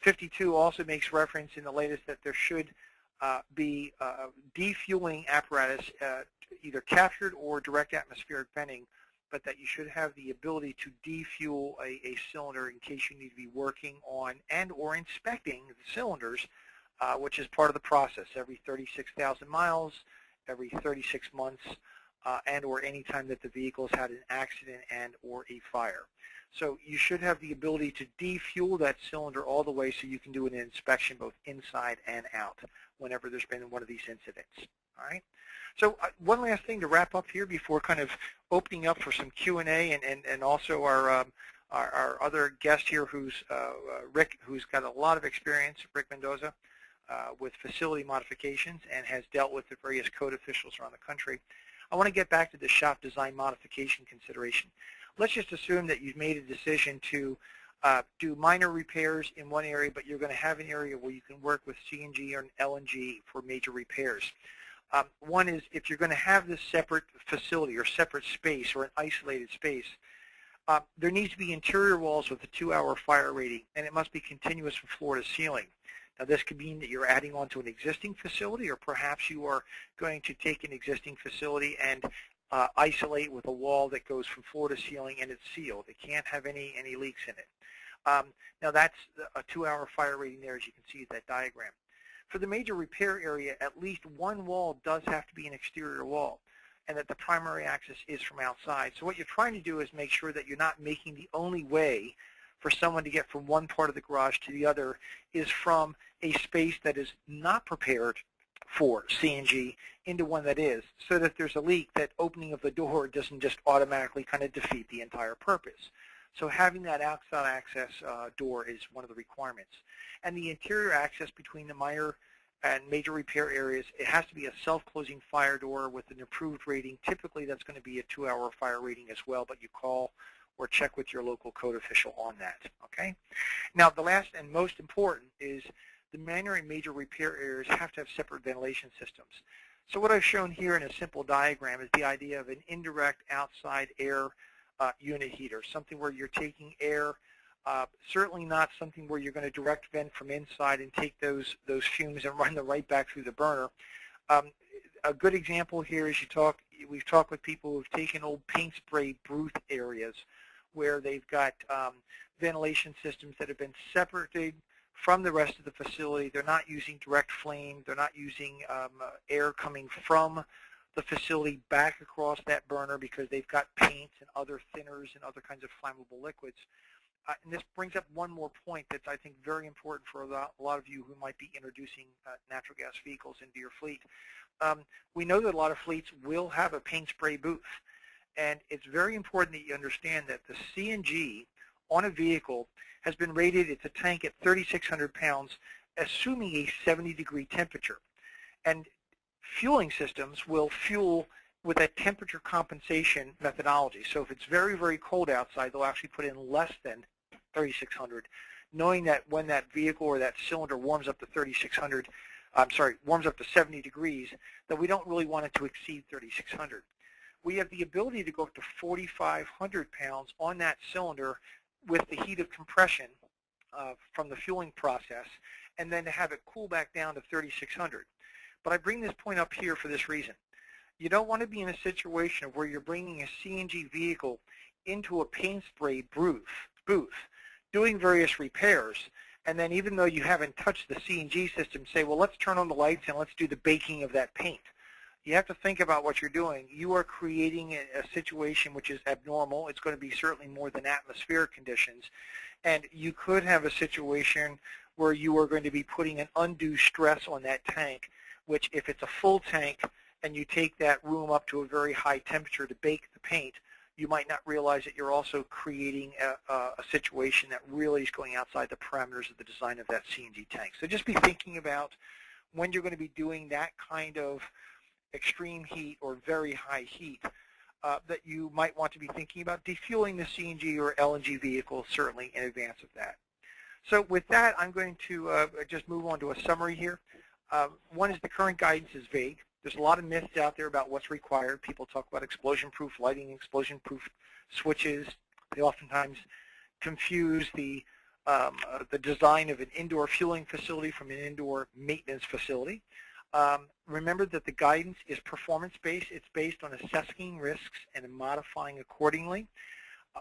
52 also makes reference in the latest that there should be defueling apparatus, either captured or direct atmospheric venting, but that you should have the ability to defuel a cylinder in case you need to be working on and or inspecting the cylinders, which is part of the process every 36,000 miles, every 36 months, and or any time that the vehicle has had an accident and or a fire. So you should have the ability to defuel that cylinder all the way so you can do an inspection both inside and out whenever there's been one of these incidents. All right. So one last thing to wrap up here before kind of opening up for some Q&A, and also our other guest here, who's Rick, who's got a lot of experience, Rick Mendoza, with facility modifications and has dealt with the various code officials around the country. I want to get back to the shop design modification consideration. Let's just assume that you've made a decision to do minor repairs in one area, but you're going to have an area where you can work with CNG or LNG for major repairs. One is, if you're going to have this separate facility or separate space or an isolated space, there needs to be interior walls with a 2-hour fire rating, and it must be continuous from floor to ceiling. Now, this could mean that you're adding on to an existing facility, or perhaps you are going to take an existing facility and isolate with a wall that goes from floor to ceiling and it's sealed. It can't have any leaks in it. Now, that's a 2-hour fire rating there, as you can see at that diagram. For the major repair area, at least one wall does have to be an exterior wall, and that the primary access is from outside. So what you're trying to do is make sure that you're not making the only way for someone to get from one part of the garage to the other is from a space that is not prepared for CNG into one that is, so that there's a leak, that opening of the door doesn't just automatically kind of defeat the entire purpose. So having that outside access door is one of the requirements. And the interior access between the minor and major repair areas, it has to be a self-closing fire door with an approved rating. Typically, that's going to be a 2-hour fire rating as well, but you call or check with your local code official on that, okay? Now, the last and most important is the minor and major repair areas have to have separate ventilation systems. So what I've shown here in a simple diagram is the idea of an indirect outside air unit heater, something where you're taking air, certainly not something where you're going to direct vent from inside and take those fumes and run them right back through the burner. A good example here is we've talked with people who've taken old paint spray booth areas where they've got ventilation systems that have been separated from the rest of the facility. They're not using direct flame. They're not using air coming from the facility back across that burner because they've got paints and other thinners and other kinds of flammable liquids. And this brings up one more point that's, I think, very important for a lot of you who might be introducing natural gas vehicles into your fleet. We know that a lot of fleets will have a paint spray booth, and it's very important that you understand that the CNG on a vehicle has been rated, it's a tank at 3,600 pounds, assuming a 70-degree temperature. And fueling systems will fuel with a temperature compensation methodology. So if it's very, very cold outside, they'll actually put in less than 3,600, knowing that when that vehicle or that cylinder warms up to 3,600, warms up to 70 degrees, that we don't really want it to exceed 3,600. We have the ability to go up to 4,500 pounds on that cylinder with the heat of compression from the fueling process, and then to have it cool back down to 3,600. But I bring this point up here for this reason. You don't want to be in a situation where you're bringing a CNG vehicle into a paint spray booth, doing various repairs, and then even though you haven't touched the CNG system, say, well, let's turn on the lights and let's do the baking of that paint. You have to think about what you're doing. You are creating a situation which is abnormal. It's going to be certainly more than atmospheric conditions. And you could have a situation where you are going to be putting an undue stress on that tank, which if it's a full tank and you take that room up to a very high temperature to bake the paint, you might not realize that you're also creating a situation that really is going outside the parameters of the design of that CNG tank. So just be thinking about when you're going to be doing that kind of extreme heat or very high heat, that you might want to be thinking about defueling the CNG or LNG vehicle certainly in advance of that. So with that, I'm going to just move on to a summary here. One is the current guidance is vague. There's a lot of myths out there about what's required. People talk about explosion-proof lighting, explosion-proof switches. They oftentimes confuse the design of an indoor fueling facility from an indoor maintenance facility. Remember that the guidance is performance-based. It's based on assessing risks and modifying accordingly.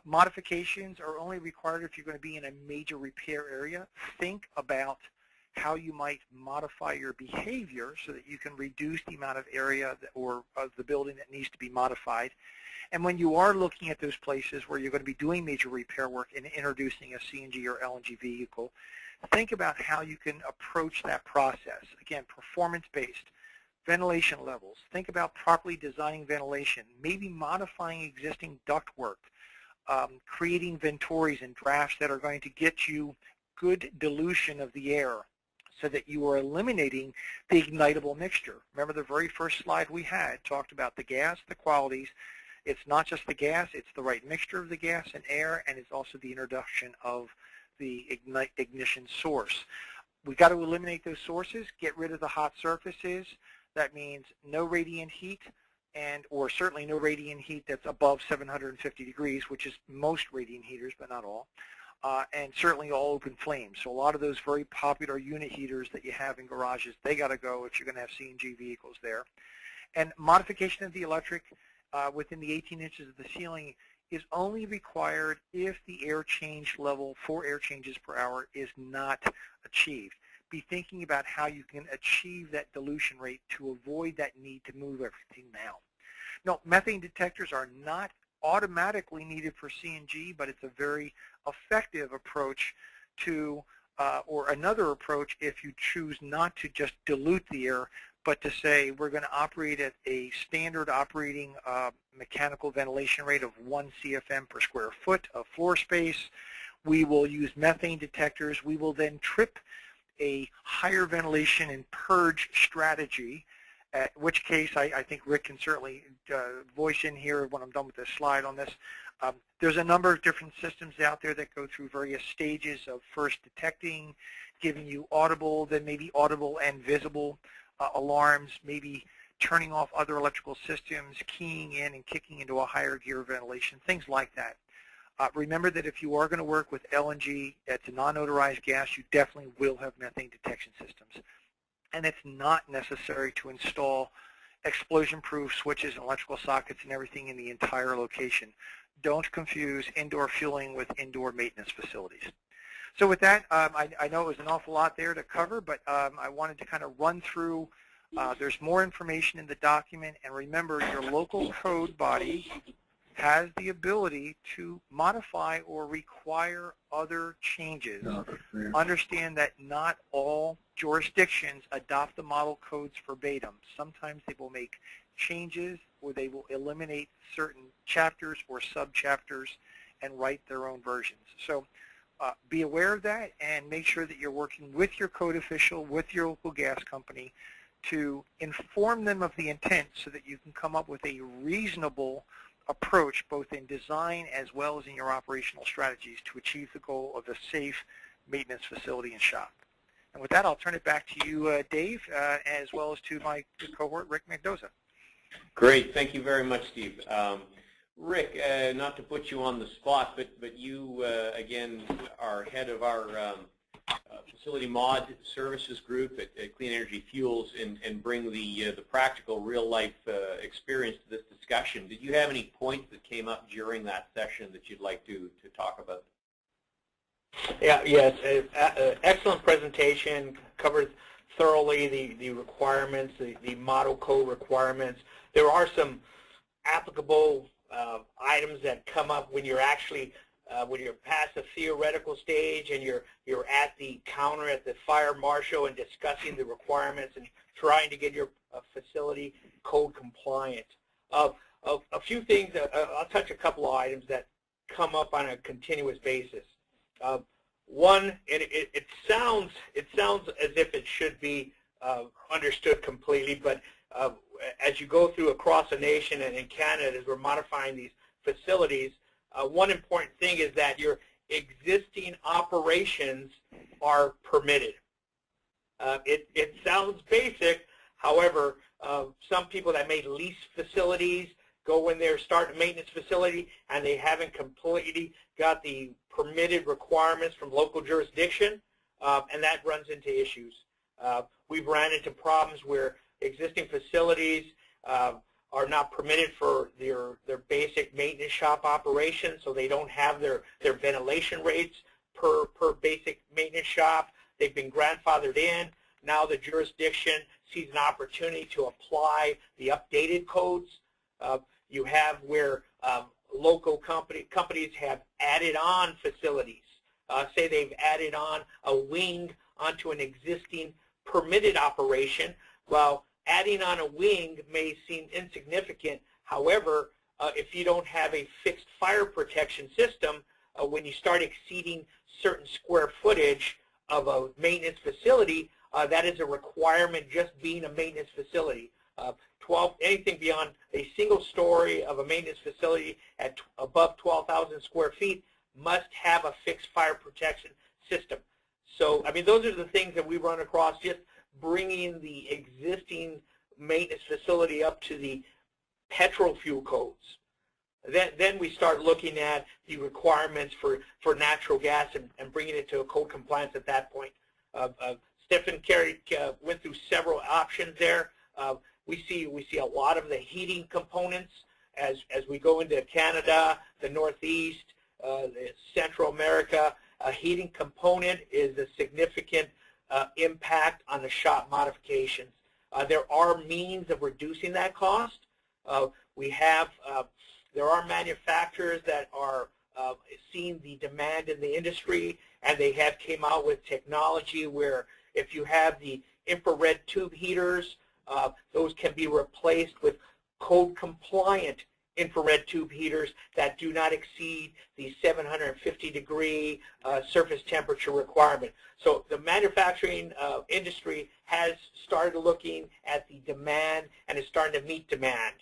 Modifications are only required if you're going to be in a major repair area. Think about how you might modify your behavior so that you can reduce the amount of area or of the building that needs to be modified. And when you are looking at those places where you're going to be doing major repair work and introducing a CNG or LNG vehicle, think about how you can approach that process. Again, performance-based, ventilation levels. Think about properly designing ventilation, maybe modifying existing ductwork, creating ventories and drafts that are going to get you good dilution of the air so that you are eliminating the ignitable mixture. Remember the very first slide we had talked about the gas, the qualities. It's not just the gas, it's the right mixture of the gas and air, and it's also the introduction of the ignition source. We've got to eliminate those sources, get rid of the hot surfaces. That means no radiant heat, or certainly no radiant heat that's above 750 degrees, which is most radiant heaters, but not all. And certainly all open flames. So a lot of those very popular unit heaters that you have in garages, they got to go if you're going to have CNG vehicles there. And modification of the electric within the 18 inches of the ceiling is only required if the air change level, 4 air changes per hour, is not achieved. Be thinking about how you can achieve that dilution rate to avoid that need to move everything down. Now, methane detectors are not automatically needed for CNG, but it's a very effective approach to, or another approach if you choose not to just dilute the air, but to say we're going to operate at a standard operating mechanical ventilation rate of 1 CFM per square foot of floor space. We will use methane detectors. We will then trip a higher ventilation and purge strategy, at which case I think Rick can certainly voice in here when I'm done with this slide on this. There's a number of different systems out there that go through various stages of first detecting, giving you audible, then maybe audible and visible alarms, maybe turning off other electrical systems, keying in and kicking into a higher gear ventilation, things like that. Remember that if you are going to work with LNG, it's a non-odorized gas, you definitely will have methane detection systems. And it's not necessary to install explosion-proof switches and electrical sockets and everything in the entire location. Don't confuse indoor fueling with indoor maintenance facilities. So with that, I know it was an awful lot there to cover, but I wanted to kind of run through. There's more information in the document, and remember your local code body has the ability to modify or require other changes. Understand that not all jurisdictions adopt the model codes verbatim. Sometimes they will make changes or they will eliminate certain chapters or sub-chapters and write their own versions. So be aware of that and make sure that you're working with your code official, with your local gas company to inform them of the intent so that you can come up with a reasonable approach both in design as well as in your operational strategies to achieve the goal of a safe maintenance facility and shop. And with that, I'll turn it back to you, Dave, as well as to my cohort, Rick Mendoza. Great. Thank you very much, Steve. Rick, not to put you on the spot, but you, again, are head of our Facility Mod Services group at Clean Energy Fuels and bring the practical, real-life experience to this discussion. Did you have any points that came up during that session that you'd like to talk about? Yes, excellent presentation, covered thoroughly the requirements, the model code requirements. There are some applicable items that come up when you're actually when you're past the theoretical stage and you're at the counter at the fire marshal and discussing the requirements and trying to get your facility code compliant. A few things, I'll touch a couple of items that come up on a continuous basis. One, it sounds as if it should be understood completely, but as you go through across the nation and in Canada, as we're modifying these facilities, one important thing is that your existing operations are permitted. It sounds basic, however, some people that may lease facilities go in there, start a maintenance facility, and they haven't completely got the permitted requirements from local jurisdiction, and that runs into issues. We've ran into problems where existing facilities are not permitted for their basic maintenance shop operation, so they don't have their ventilation rates per basic maintenance shop. They've been grandfathered in. Now the jurisdiction sees an opportunity to apply the updated codes. You have where local companies have added on facilities. Say they've added on a wing onto an existing permitted operation. Well, adding on a wing may seem insignificant. However, if you don't have a fixed fire protection system, when you start exceeding certain square footage of a maintenance facility, that is a requirement just being a maintenance facility. Anything beyond a single story of a maintenance facility at above 12,000 square feet must have a fixed fire protection system. So, I mean, those are the things that we run across, just bringing the existing maintenance facility up to the petrol fuel codes. Then we start looking at the requirements for natural gas and bringing it to a code compliance at that point. Stephen went through several options there. We see a lot of the heating components as we go into Canada, the Northeast, Central America. A heating component is a significant impact on the shop modifications. There are means of reducing that cost. There are manufacturers that are seeing the demand in the industry, and they have came out with technology where if you have the infrared tube heaters, those can be replaced with code-compliant infrared tube heaters that do not exceed the 750-degree surface temperature requirement. So the manufacturing industry has started looking at the demand and is starting to meet demand.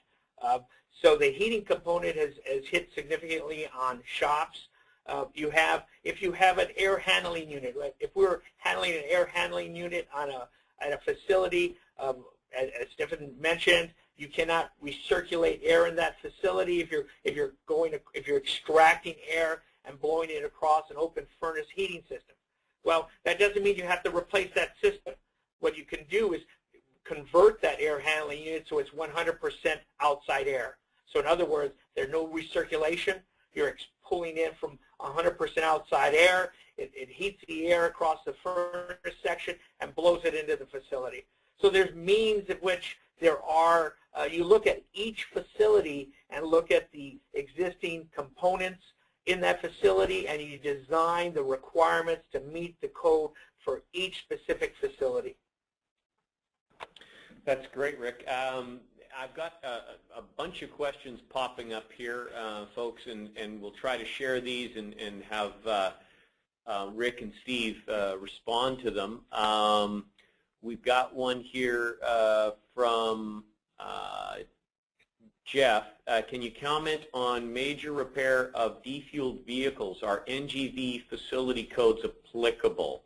So the heating component has hit significantly on shops. If you have an air handling unit, right? If we're handling an air handling unit at a facility, as Stephen mentioned, you cannot recirculate air in that facility if you're extracting air and blowing it across an open furnace heating system. Well, that doesn't mean you have to replace that system. What you can do is convert that air handling unit so it's 100% outside air. So in other words, there's no recirculation. You're pulling in from 100% outside air. It heats the air across the furnace section and blows it into the facility. So there's means at which there are, you look at each facility and look at the existing components in that facility, and you design the requirements to meet the code for each specific facility. That's great, Rick. I've got a bunch of questions popping up here, folks, and we'll try to share these and have Rick and Steve respond to them. We've got one here from Jeff. Can you comment on major repair of defueled vehicles? Are NGV facility codes applicable?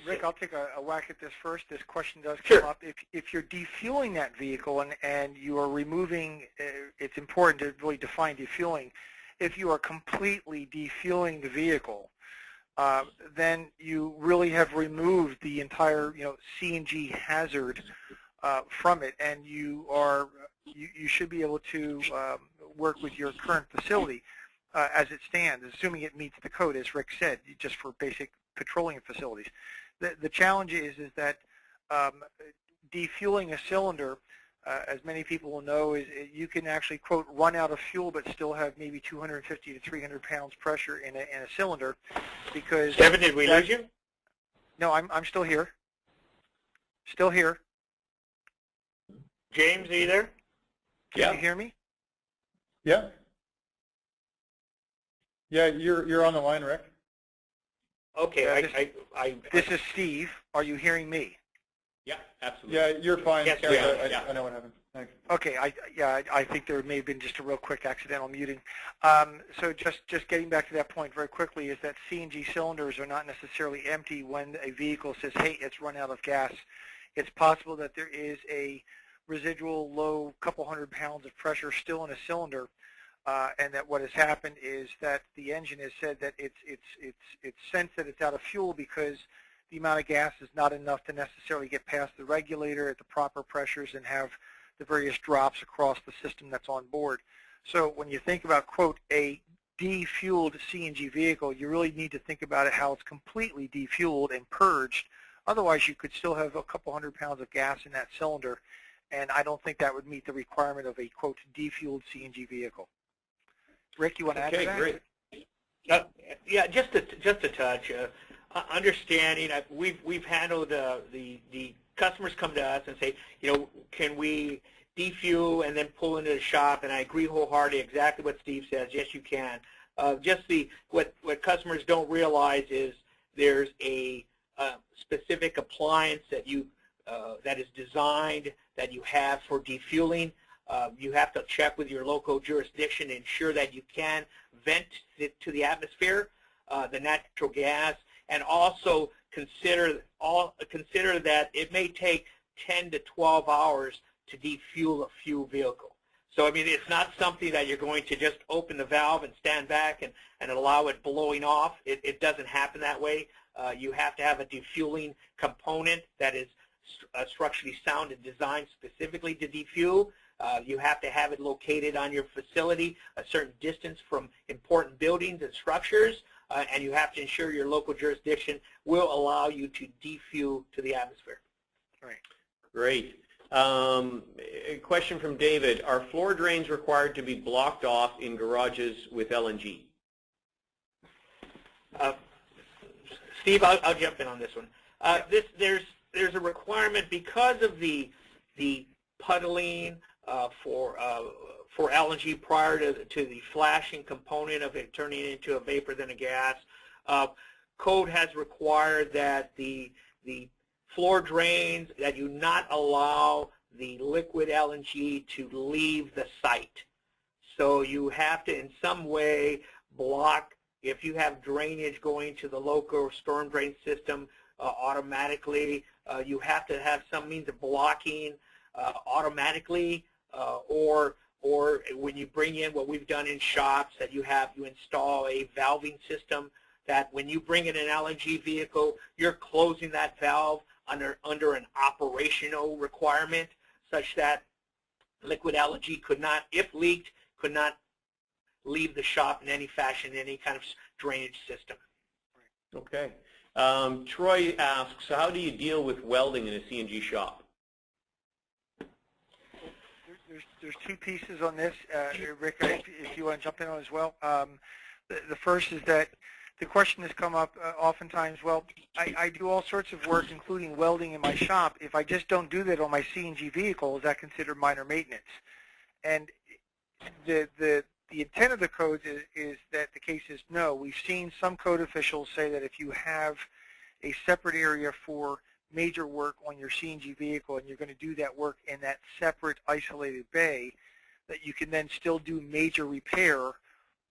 Rick, I'll take a whack at this first. This question does Sure. come up. If you're defueling that vehicle and you are removing, it's important to really define defueling. If you are completely defueling the vehicle, then you really have removed the entire, CNG hazard from it, and you should be able to work with your current facility as it stands, assuming it meets the code, as Rick said, just for basic petroleum facilities. The challenge is that defueling a cylinder, as many people will know, is you can actually, quote, run out of fuel but still have maybe 250 to 300 pounds pressure in a cylinder, because... Stephen, did we lose you? No, I'm still here. Still here. James, are you there? Can you hear me? Yeah. Yeah, you're on the line, Rick. Okay, This is Steve. Are you hearing me? Yeah, absolutely. Yeah, you're fine. Yes, Terry, yeah. I know what happened. Thanks. Okay, I think there may have been just a real quick accidental muting. So just getting back to that point very quickly is that CNG cylinders are not necessarily empty when a vehicle says, hey, it's run out of gas. It's possible that there is a residual low couple hundred pounds of pressure still in a cylinder, and that what has happened is that the engine has said that it's sensed that it's out of fuel because the amount of gas is not enough to necessarily get past the regulator at the proper pressures and have the various drops across the system that's on board. So when you think about, quote, a defueled CNG vehicle, you really need to think about it how it's completely defueled and purged. Otherwise, you could still have a couple hundred pounds of gas in that cylinder, and I don't think that would meet the requirement of a, quote, defueled CNG vehicle. Rick, you want to add to that? Okay, great. yeah, just a touch. Understanding, we've handled the customers come to us and say, can we defuel and then pull into the shop? And I agree wholeheartedly, exactly what Steve says. Yes, you can. What customers don't realize is there's a specific appliance that that is designed that you have for defueling. You have to check with your local jurisdiction to ensure that you can vent it to the atmosphere, the natural gas, and also consider that it may take 10 to 12 hours to defuel a fuel vehicle. So, I mean, it's not something that you're going to just open the valve and stand back and allow it blowing off. It doesn't happen that way. You have to have a defueling component that is structurally sound and designed specifically to defuel. You have to have it located on your facility a certain distance from important buildings and structures, and you have to ensure your local jurisdiction will allow you to defuel to the atmosphere. Right. Great. A question from David. Are floor drains required to be blocked off in garages with LNG? Steve, I'll jump in on this one. There's a requirement because of the puddling for LNG prior to the flashing component of it turning into a vapor then a gas. Code has required that the floor drains, that you not allow the liquid LNG to leave the site. So you have to in some way block, if you have drainage going to the local storm drain system automatically, you have to have some means of blocking automatically, or when you bring in what we've done in shops, that you install a valving system that when you bring in an LNG vehicle, you're closing that valve under an operational requirement such that liquid LNG could not, if leaked, could not leave the shop in any fashion, in any kind of drainage system. Okay. Troy asks, how do you deal with welding in a CNG shop? There's two pieces on this, Rick, if you want to jump in on as well. The first is that the question has come up oftentimes, well, I do all sorts of work, including welding in my shop. If I just don't do that on my CNG vehicle, is that considered minor maintenance? And the intent of the code is that the case is no. We've seen some code officials say that if you have a separate area for major work on your CNG vehicle and you're going to do that work in that separate isolated bay, that you can then still do major repair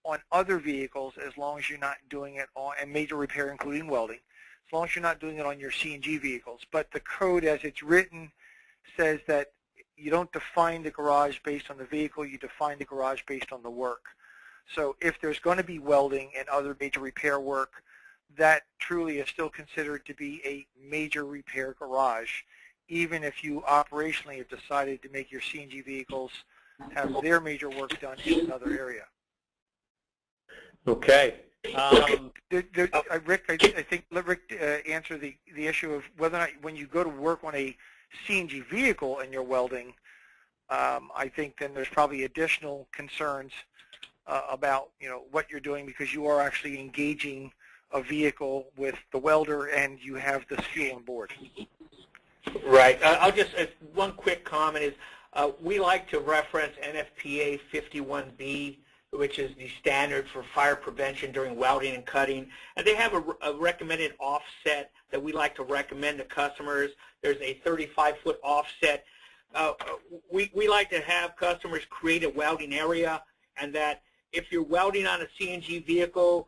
on other vehicles as long as you're not doing it on, and major repair including welding, as long as you're not doing it on your CNG vehicles. But the code as it's written says that you don't define the garage based on the vehicle, you define the garage based on the work. So if there's going to be welding and other major repair work, that truly is still considered to be a major repair garage, even if you operationally have decided to make your CNG vehicles have their major work done in another area. Okay. Rick, I think let Rick answer the issue of whether or not when you go to work on a CNG vehicle and you're welding, I think then there's probably additional concerns about what you're doing, because you are actually engaging a vehicle with the welder and you have this fuel on board. Right. I'll just one quick comment is we like to reference NFPA 51B, which is the standard for fire prevention during welding and cutting. And they have a recommended offset that we like to recommend to customers. There's a 35-foot offset. We like to have customers create a welding area, and that if you're welding on a CNG vehicle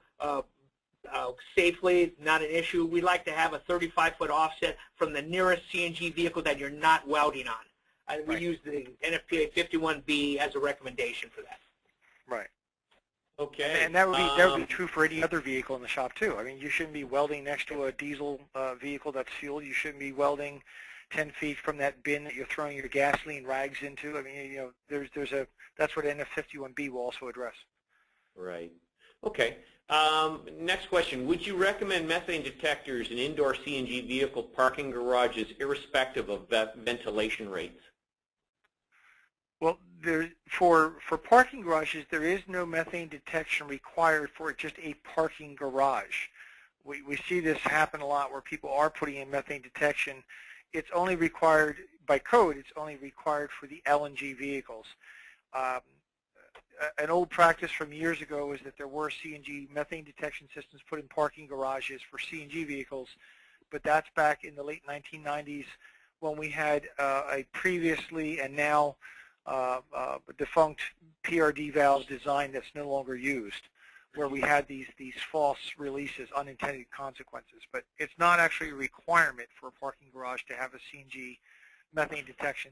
safely, not an issue, we like to have a 35-foot offset from the nearest CNG vehicle that you're not welding on. And we use the NFPA 51B as a recommendation for that. Right. Okay. And that would be true for any other vehicle in the shop too. I mean, you shouldn't be welding next to a diesel vehicle that's fueled. You shouldn't be welding 10 feet from that bin that you're throwing your gasoline rags into. I mean, you know, that's what NF51B will also address. Right. Okay. Next question. Would you recommend methane detectors in indoor CNG vehicle parking garages irrespective of ventilation rates? Well, for parking garages, there is no methane detection required for just a parking garage. We see this happen a lot where people are putting in methane detection. It's only required by code. It's only required for the LNG vehicles. An old practice from years ago is that there were CNG methane detection systems put in parking garages for CNG vehicles, but that's back in the late 1990s when we had a previously and now defunct PRD valve design that's no longer used, where we had these false releases, unintended consequences. But it's not actually a requirement for a parking garage to have a CNG methane detection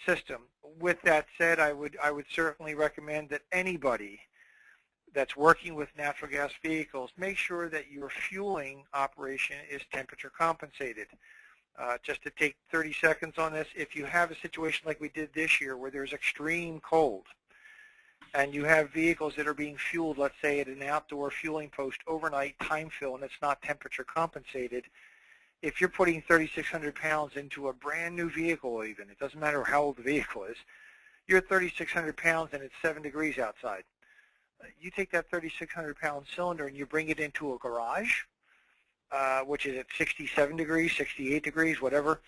system. With that said, I would certainly recommend that anybody that's working with natural gas vehicles make sure that your fueling operation is temperature compensated. Just to take 30 seconds on this, if you have a situation like we did this year where there's extreme cold and you have vehicles that are being fueled, let's say at an outdoor fueling post overnight time fill, and it's not temperature compensated, if you're putting 3,600 pounds into a brand new vehicle even, it doesn't matter how old the vehicle is, you're 3,600 pounds and it's 7 degrees outside. You take that 3,600 pound cylinder and you bring it into a garage, which is at 67 degrees, 68 degrees, whatever.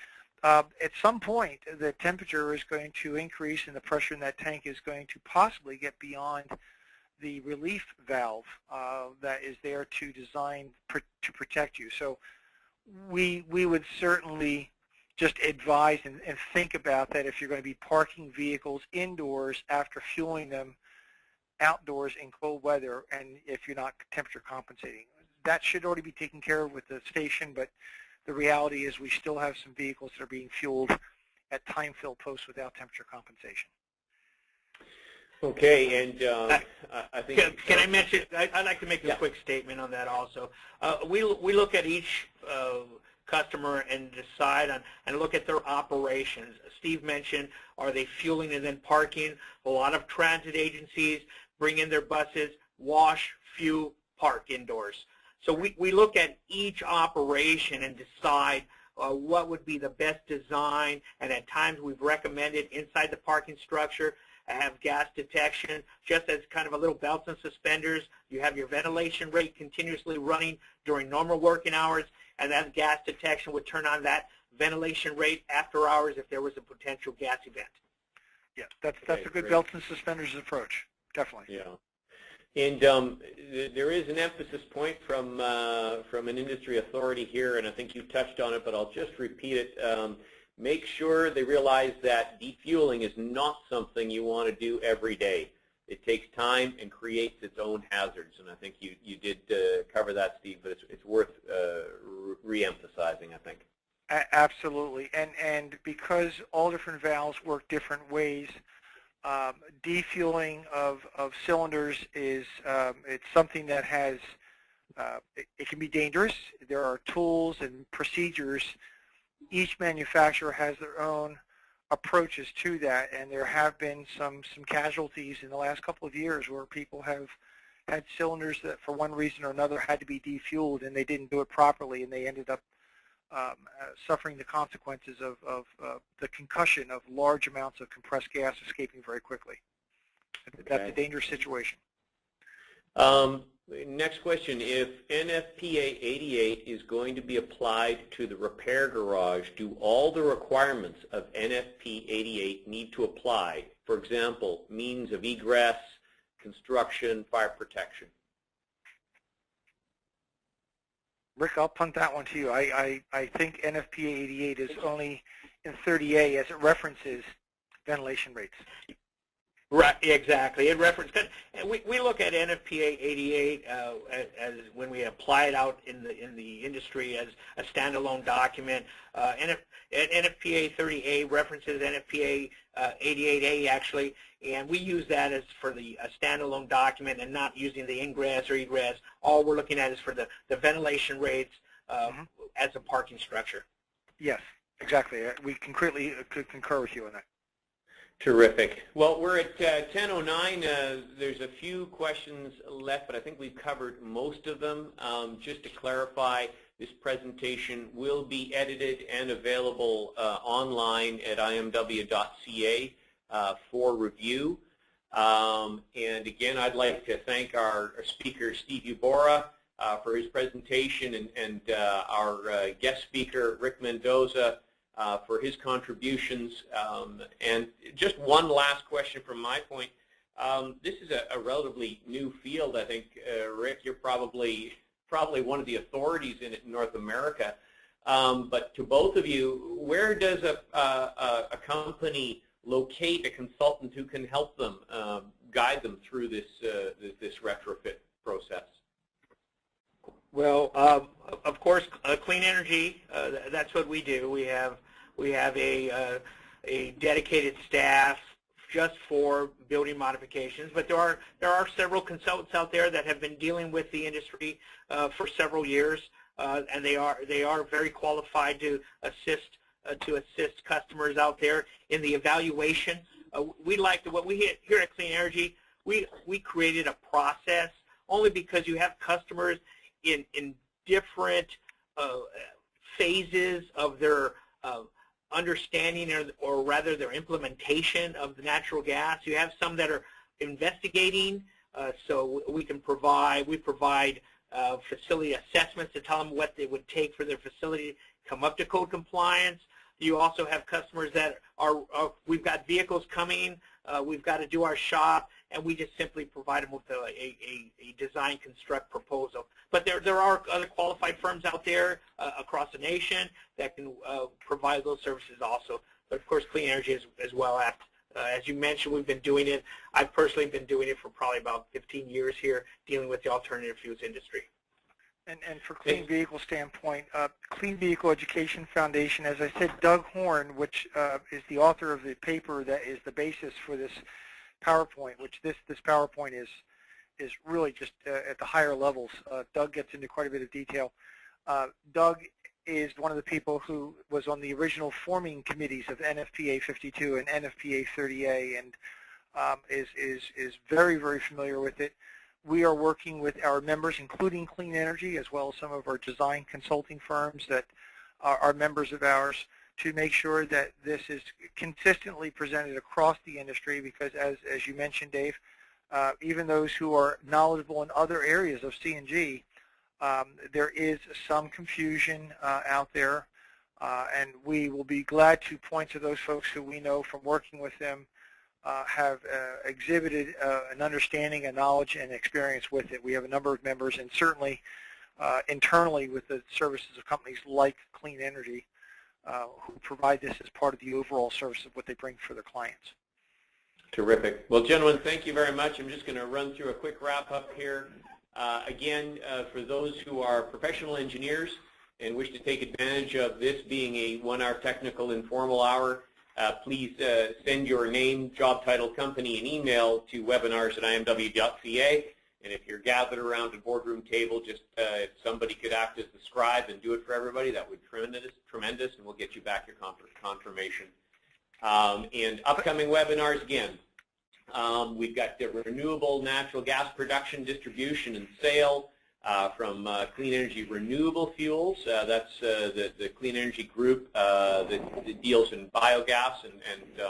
At some point, the temperature is going to increase and the pressure in that tank is going to possibly get beyond the relief valve that is there to to protect you. So we would certainly just advise and think about that if you're going to be parking vehicles indoors after fueling them outdoors in cold weather, and if you're not temperature compensating. That should already be taken care of with the station, but the reality is we still have some vehicles that are being fueled at time fill posts without temperature compensation. Okay, and I think... Can I mention, I'd like to make a quick statement on that also. We look at each customer and decide on and look at their operations. Steve mentioned, are they fueling and then parking? A lot of transit agencies bring in their buses, wash, fuel, park indoors. So we look at each operation and decide what would be the best design, and at times we've recommended inside the parking structure have gas detection, just as kind of a little belts and suspenders. You have your ventilation rate continuously running during normal working hours, and that gas detection would turn on that ventilation rate after hours if there was a potential gas event. Yeah, that's a good belts and suspenders approach, definitely. Yeah. And there is an emphasis point from an industry authority here, and I think you touched on it, but I'll just repeat it. Make sure they realize that defueling is not something you want to do every day. It takes time and creates its own hazards, and I think you did cover that, Steve, but it's worth re-emphasizing, I think. Absolutely, and because all different valves work different ways, defueling of cylinders is it's something that has it can be dangerous. There are tools and procedures. Each manufacturer has their own approaches to that, and there have been some casualties in the last couple of years where people have had cylinders that for one reason or another had to be defueled, and they didn't do it properly, and they ended up suffering the consequences of the concussion of large amounts of compressed gas escaping very quickly. Okay. That's a dangerous situation. Next question, if NFPA 88 is going to be applied to the repair garage, do all the requirements of NFP 88 need to apply? For example, means of egress, construction, fire protection. Rick, I'll punt that one to you. I think NFPA 88 is only in 30A as it references ventilation rates. Right, exactly. It references. We look at NFPA 88 as when we apply it out in the industry as a standalone document. NFPA 30A references NFPA 88A actually, and we use that as for a standalone document and not using the ingress or egress. All we're looking at is for the ventilation rates as a parking structure. Yes, exactly. We concretely could concur with you on that. Terrific. Well, we're at 10:09. There's a few questions left, but I think we've covered most of them. Just to clarify, this presentation will be edited and available online at imw.ca for review. And again, I'd like to thank our speaker, Stephe Yborra, for his presentation, and our guest speaker, Rick Mendoza, for his contributions. And just one last question from my point. This is a relatively new field, I think. Rick, you're probably one of the authorities in it in North America. But to both of you, where does a company locate a consultant who can help them, guide them through this retrofit process? Well, of course, clean energy. That's what we do. We have a dedicated staff just for building modifications, but there are several consultants out there that have been dealing with the industry for several years, and they are very qualified to assist customers out there in the evaluation. What we here at Clean Energy, we created a process only because you have customers in different phases of their understanding or rather their implementation of the natural gas. You have some that are investigating, so we provide facility assessments to tell them what it would take for their facility to come up to code compliance. You also have customers that we've got vehicles coming, we've got to do our shop, and we just simply provide them with a design construct proposal. But there are other qualified firms out there across the nation that can provide those services also. But of course, Clean Energy is well apt. As you mentioned, we've been doing it. I've personally been doing it for probably about 15 years here, dealing with the alternative fuels industry. And for Clean Vehicle standpoint, Clean Vehicle Education Foundation, as I said, Doug Horn, which is the author of the paper that is the basis for this PowerPoint, which this PowerPoint is really just at the higher levels. Doug gets into quite a bit of detail. Doug is one of the people who was on the original forming committees of NFPA 52 and NFPA 30A, and is very, very familiar with it. We are working with our members, including Clean Energy, as well as some of our design consulting firms that are members of ours, to make sure that this is consistently presented across the industry, because as you mentioned, Dave, even those who are knowledgeable in other areas of CNG, there is some confusion out there, and we will be glad to point to those folks who we know from working with them have exhibited an understanding, a knowledge, and experience with it. We have a number of members, and certainly internally with the services of companies like Clean Energy, who provide this as part of the overall service of what they bring for their clients. Terrific. Well, gentlemen, thank you very much. I'm just going to run through a quick wrap-up here. Again, for those who are professional engineers and wish to take advantage of this being a 1-hour technical informal hour, please send your name, job title, company, and email to webinars@imw.ca. And if you're gathered around a boardroom table, just if somebody could act as the scribe and do it for everybody, that would be tremendous, and we'll get you back your confirmation. And upcoming webinars, again, we've got the renewable natural gas production, distribution, and sale from Clean Energy Renewable Fuels. That's the Clean Energy group that deals in biogas and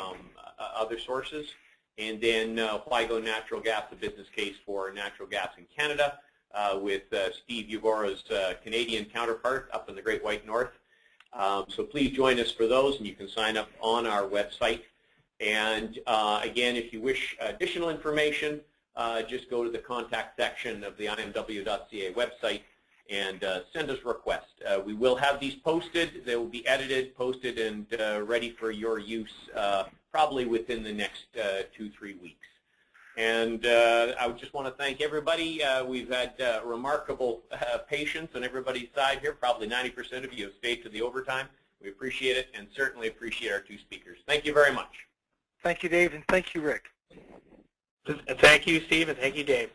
other sources. And then Why Go Natural Gas, the business case for natural gas in Canada, with Stephe Yborra's Canadian counterpart up in the Great White North. So please join us for those, and you can sign up on our website. And again, if you wish additional information, just go to the contact section of the imw.ca website and send us a request. We will have these posted. They will be edited, posted, and ready for your use probably within the next 2-3 weeks. And I just want to thank everybody. We've had remarkable patience on everybody's side here. Probably 90% of you have stayed to the overtime. We appreciate it, and certainly appreciate our two speakers. Thank you very much. Thank you, Dave, and thank you, Rick. Thank you, Steve, and thank you, Dave.